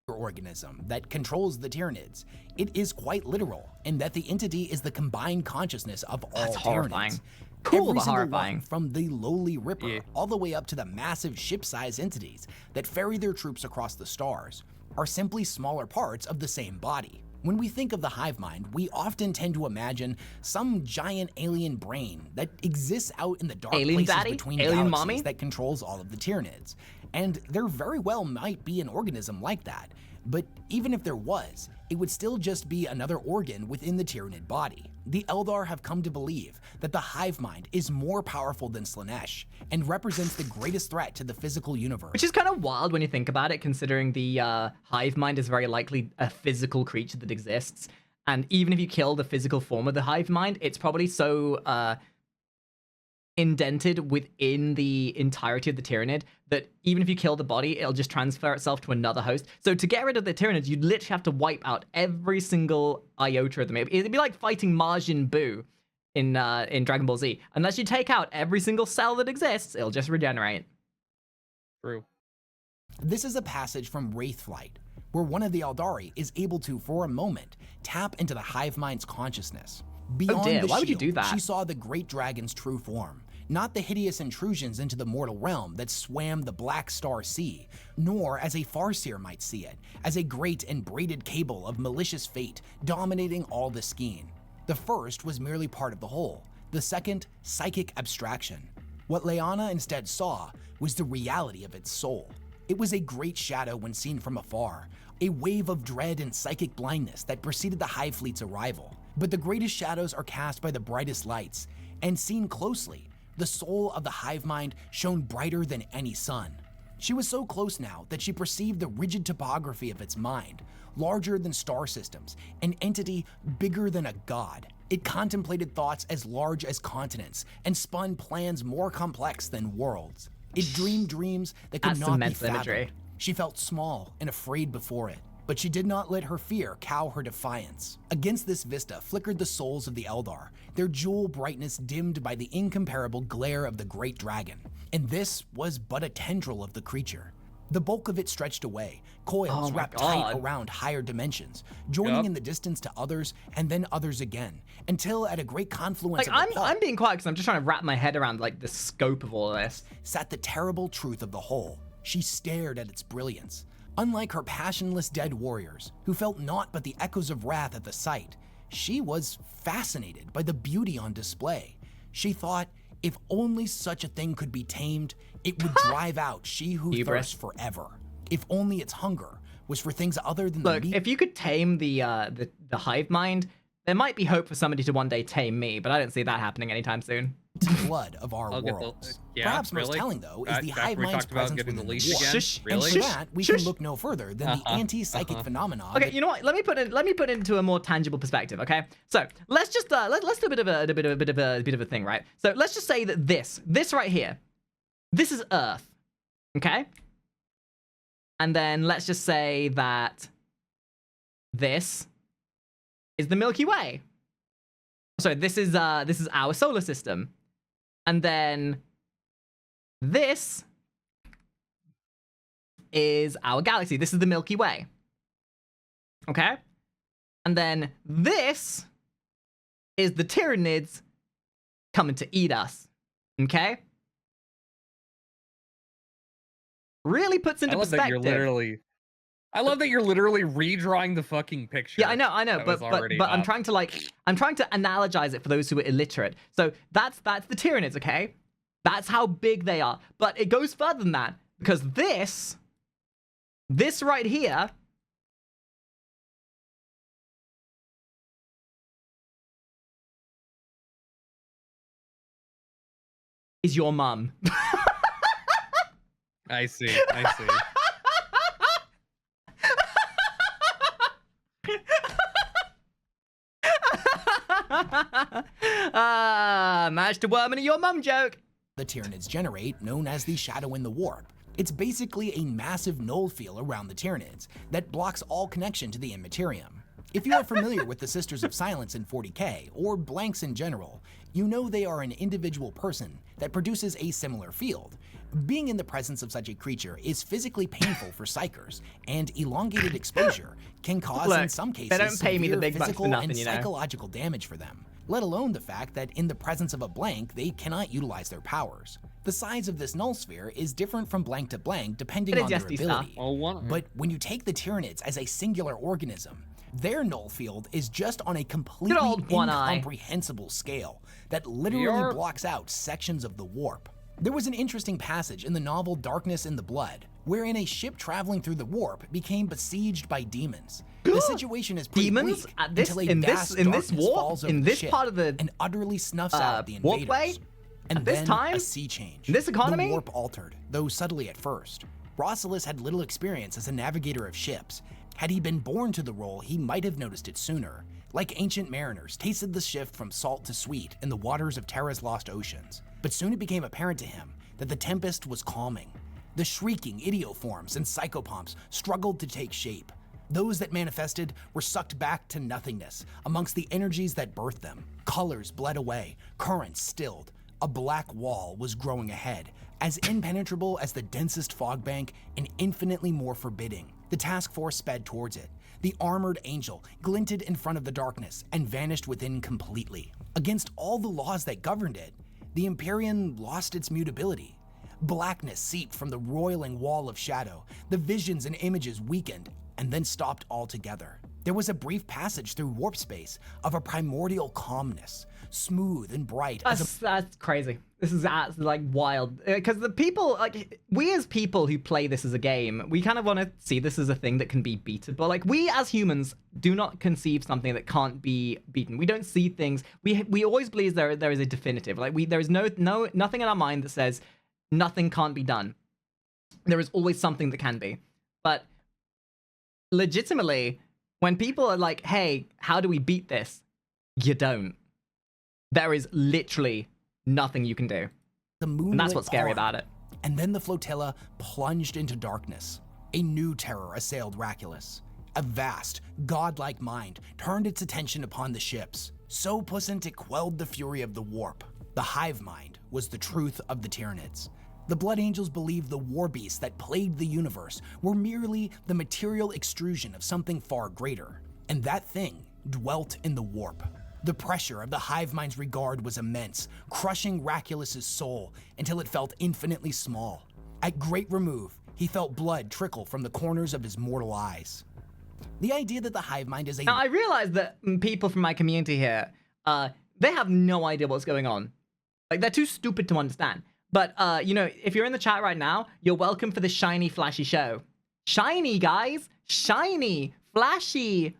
organism that controls the Tyranids. It is quite literal in that the entity is the combined consciousness of all That's horrifying. Tyranids. Cool, Every but single horrifying. one, from the lowly Ripper Yeah. all the way up to the massive ship-sized entities that ferry their troops across the stars, are simply smaller parts of the same body. When we think of the hive mind, we often tend to imagine some giant alien brain that exists out in the dark Alien places daddy? between Alien galaxies mommy? that controls all of the Tyranids. And there very well might be an organism like that. But even if there was, it would still just be another organ within the Tyranid body. The Eldar have come to believe that the hive mind is more powerful than Slaanesh and represents the greatest threat to the physical universe. Which is kind of wild when you think about it, considering the hive mind is very likely a physical creature that exists. And even if you kill the physical form of the hive mind, it's probably so indented within the entirety of the Tyranid that even if you kill the body, it'll just transfer itself to another host. So to get rid of the Tyranids, you'd literally have to wipe out every single iota of them. It'd be like fighting Majin Buu in Dragon Ball Z. Unless you take out every single cell that exists, it'll just regenerate. True. This is a passage from Wraithflight, where one of the Eldari is able to, for a moment, tap into the hive mind's consciousness. Beyond dear, the why would you shield, do that? She saw the great dragon's true form, not the hideous intrusions into the mortal realm that swam the Black Star Sea, nor as a Farseer might see it, as a great and braided cable of malicious fate dominating all the skein. The first was merely part of the whole, the second, psychic abstraction. What Leanna instead saw was the reality of its soul. It was a great shadow when seen from afar, a wave of dread and psychic blindness that preceded the Hive Fleet's arrival. But the greatest shadows are cast by the brightest lights, and seen closely, the soul of the hive mind shone brighter than any sun. She was so close now that she perceived the rigid topography of its mind, larger than star systems, an entity bigger than a god. It contemplated thoughts as large as continents and spun plans more complex than worlds. It dreamed dreams that could That's not some be mental fathomed. imagery. She felt small and afraid before it, but she did not let her fear cow her defiance. Against this vista flickered the souls of the Eldar, their jewel brightness dimmed by the incomparable glare of the great dragon. And this was but a tendril of the creature. The bulk of it stretched away, coils Oh my wrapped tight God. around higher dimensions, joining Yup. in the distance to others and then others again, until at a great confluence Like, of the I'm being quiet because I'm just trying to wrap my head around, like, the scope of all of this. sat the terrible truth of the whole. She stared at its brilliance. Unlike her passionless dead warriors, who felt naught but the echoes of wrath at the sight, she was fascinated by the beauty on display. She thought, if only such a thing could be tamed, it would drive out she who Hubris. thirsts forever. If only its hunger was for things other than the Look, meat if you could tame the hive mind, there might be hope for somebody to one day tame me, but I don't see that happening anytime soon. blood of our I'll get the- worlds. yeah, Perhaps most really? telling, though, is After the we hive mind's talked about presence getting the within leash war. again? Shush. Really? And for that, we Shush. can look no further than the anti-psychic phenomena. Okay, that you know what? Let me put it into a more tangible perspective. Okay, so let's just let's do a bit of a thing, right? So let's just say that this right here, this is Earth, okay? And then let's just say that this is the Milky Way. Sorry, this is our solar system, and then this is our galaxy. This is the Milky Way. Okay? And then this is the Tyranids coming to eat us. Okay? Really puts into I love that perspective. I love that you're literally redrawing the fucking picture. Yeah, I know, that was but already I'm up. trying to analogize it for those who are illiterate. So that's the Tyranids, okay? That's how big they are. But it goes further than that, because this right here is your mum. I see. Managed to worm into your mum joke. The Tyranids generate, known as the Shadow in the Warp. It's basically a massive null field around the Tyranids that blocks all connection to the Immaterium. If you are familiar with the Sisters of Silence in 40k, or blanks in general, you know they are an individual person that produces a similar field. Being in the presence of such a creature is physically painful for psychers, and elongated exposure can cause, Look, in some cases, they don't pay me the severe big bucks for physical nothing, and you know. psychological damage for them, let alone the fact that in the presence of a blank, they cannot utilize their powers. The size of this null sphere is different from blank to blank depending It is on their jesty stuff. ability. Well, But when you take the Tyranids as a singular organism, their null field is just on a completely old one eye. incomprehensible scale that literally You're- blocks out sections of the warp. There was an interesting passage in the novel Darkness in the Blood, wherein a ship traveling through the warp became besieged by demons. The situation is pretty Demons? bleak At this- until a in this- vast in this darkness warp? falls over In the this ship part of the, and utterly snuffs out the invaders. warpway? And At this then time? a sea change. In this economy? The warp altered, though subtly at first. Rosalis had little experience as a navigator of ships. Had he been born to the role, he might have noticed it sooner. Like ancient mariners, tasted the shift from salt to sweet in the waters of Terra's lost oceans. But soon it became apparent to him that the tempest was calming. The shrieking idioforms and psychopomps struggled to take shape. Those that manifested were sucked back to nothingness amongst the energies that birthed them. Colors bled away, currents stilled. A black wall was growing ahead, as impenetrable as the densest fog bank and infinitely more forbidding. The task force sped towards it. The armored angel glinted in front of the darkness and vanished within completely. Against all the laws that governed it, the Empyrean lost its mutability. Blackness seeped from the roiling wall of shadow. The visions and images weakened and then stopped altogether. There was a brief passage through warp space of a primordial calmness, smooth and bright as That's crazy. This is like wild. Because the people, like, we as people who play this as a game, we kind of want to see this as a thing that can be beaten. But like, we as humans do not conceive something that can't be beaten. We don't see things. We always believe there is a definitive. Like, there is nothing in our mind that says nothing can't be done. There is always something that can be. But legitimately, when people are like, hey, how do we beat this? You don't. There is literally nothing you can do. the moonlit And that's what's scary arm. about it. And then the flotilla plunged into darkness. A new terror assailed Raculus. A vast, godlike mind turned its attention upon the ships. So puissant it quelled the fury of the warp. The hive mind was the truth of the Tyranids. The Blood Angels believed the war beasts that plagued the universe were merely the material extrusion of something far greater, and that thing dwelt in the warp. The pressure of the hive mind's regard was immense, crushing Raculus's soul until it felt infinitely small. At great remove, he felt blood trickle from the corners of his mortal eyes. The idea that the hive mind is a Now, I realize that people from my community here, they have no idea what's going on. Like, they're too stupid to understand. But, you know, if you're in the chat right now, you're welcome for the shiny, flashy show. Shiny, guys! Shiny! Flashy!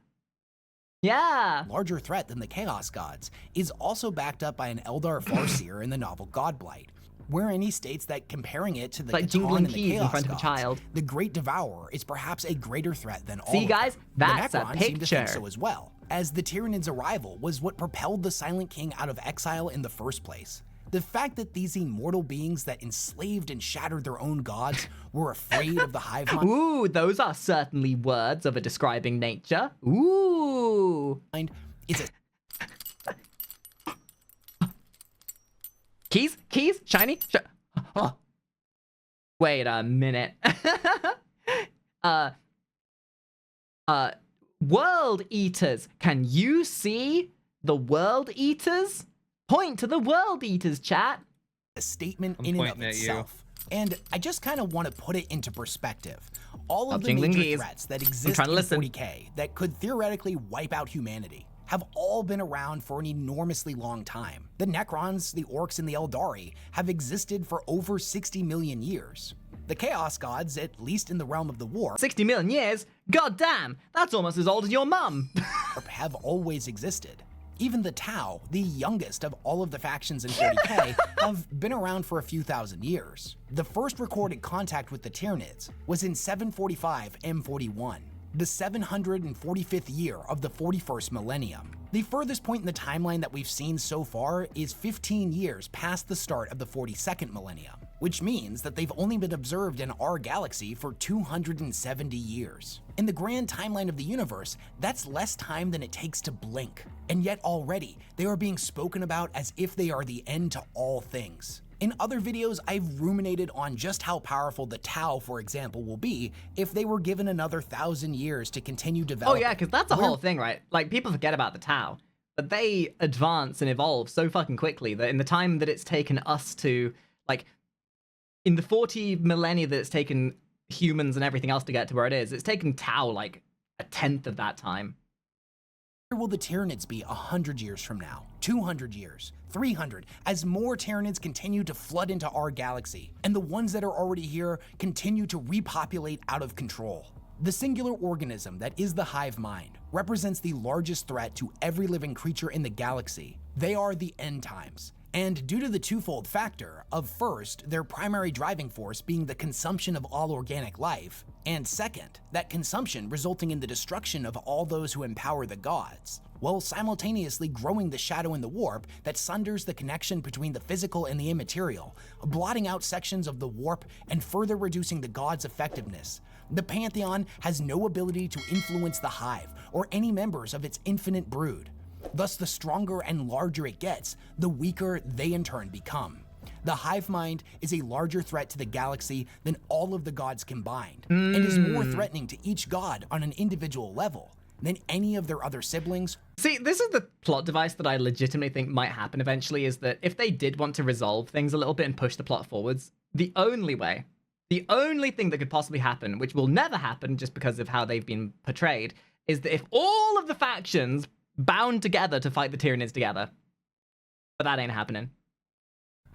Yeah! larger threat than the Chaos Gods, is also backed up by an Eldar Farseer in the novel Godblight, wherein he states that comparing it to the Like Catan jingling and the keys in Chaos front of a Gods, child. the Great Devourer is perhaps a greater threat than all See, of guys? them. That's the a Necrons seem to think picture. so as well, as the Tyranids' arrival was what propelled the Silent King out of exile in the first place. The fact that these immortal beings that enslaved and shattered their own gods were afraid of the hive Ooh, those are certainly words of a describing nature. Ooh! mind is a Keys? Keys? Shiny? Oh. Wait a minute. World Eaters. Can you see the World Eaters? Point to the World Eaters, chat. a statement I'm in and of pointing at you. itself. And I just kind of want to put it into perspective. All of the jingling major keys. threats that exist trying in to listen. 40k that could theoretically wipe out humanity have all been around for an enormously long time. The Necrons, the Orcs, and the Eldari have existed for over 60 million years. The Chaos Gods, at least in the realm of the Warp, 60 million years? God damn, that's almost as old as your mum. have always existed. Even the Tau, the youngest of all of the factions in 40k, have been around for a few thousand years. The first recorded contact with the Tyranids was in 745 M41, the 745th year of the 41st millennium. The furthest point in the timeline that we've seen so far is 15 years past the start of the 42nd millennium, which means that they've only been observed in our galaxy for 270 years. In the grand timeline of the universe, that's less time than it takes to blink. And yet already, they are being spoken about as if they are the end to all things. In other videos, I've ruminated on just how powerful the Tau, for example, will be if they were given another 1,000 years to continue Oh developing. yeah, because that's a whole thing, right? Like, people forget about the Tau, but they advance and evolve so fucking quickly that in the time that it's taken us to, like, in the 40 millennia that it's taken humans and everything else to get to where it is, it's taken Tau, like, a tenth of that time. Where will the Tyranids be 100 years from now, 200 years, 300, as more Tyranids continue to flood into our galaxy, and the ones that are already here continue to repopulate out of control? The singular organism that is the hive mind represents the largest threat to every living creature in the galaxy. They are the end times. And due to the twofold factor of first, their primary driving force being the consumption of all organic life, and second, that consumption resulting in the destruction of all those who empower the gods, while simultaneously growing the shadow in the warp that sunders the connection between the physical and the immaterial, blotting out sections of the warp and further reducing the gods' effectiveness. The Pantheon has no ability to influence the hive or any members of its infinite brood. Thus, the stronger and larger it gets, the weaker they in turn become. The hive mind is a larger threat to the galaxy than all of the gods combined, and is more threatening to each god on an individual level than any of their other siblings. See, this is the plot device that I legitimately think might happen eventually, is that if they did want to resolve things a little bit and push the plot forwards, the only thing that could possibly happen, which will never happen just because of how they've been portrayed, is that if all of the factions bound together to fight the Tyranids together. But that ain't happening.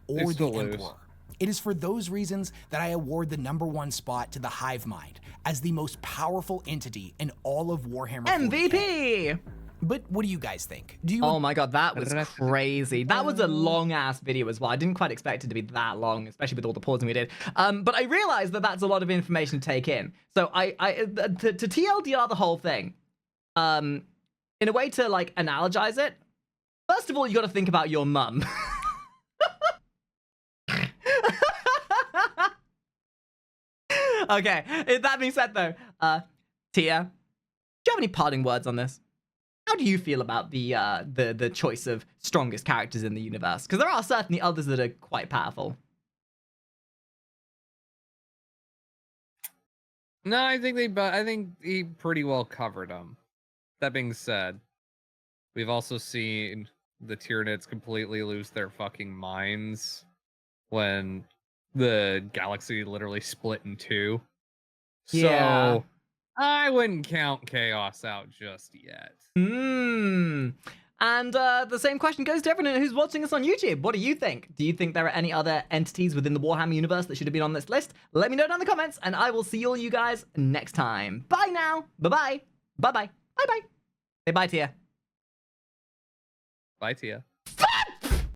Or They the still lose. Emperor. It is for those reasons that I award the #1 spot to the hive mind as the most powerful entity in all of Warhammer 40k. MVP! But what do you guys think? Do you Oh my god, that was crazy. That was a long-ass video as well. I didn't quite expect it to be that long, especially with all the pausing we did. But I realized that that's a lot of information to take in. So to TLDR the whole thing, in a way to, like, analogize it, first of all, you got to think about your mum. Okay, that being said, though, Tia, do you have any parting words on this? How do you feel about the choice of strongest characters in the universe? Because there are certainly others that are quite powerful. No, I think he pretty well covered them. That being said, we've also seen the Tyranids completely lose their fucking minds when the galaxy literally split in two. Yeah. So I wouldn't count Chaos out just yet. And the same question goes to everyone who's watching us on YouTube. What do you think? Do you think there are any other entities within the Warhammer universe that should have been on this list? Let me know down in the comments, and I will see all you guys next time. Bye now. Bye-bye. Bye-bye. Bye-bye. Say bye, Tia. Bye, Tia.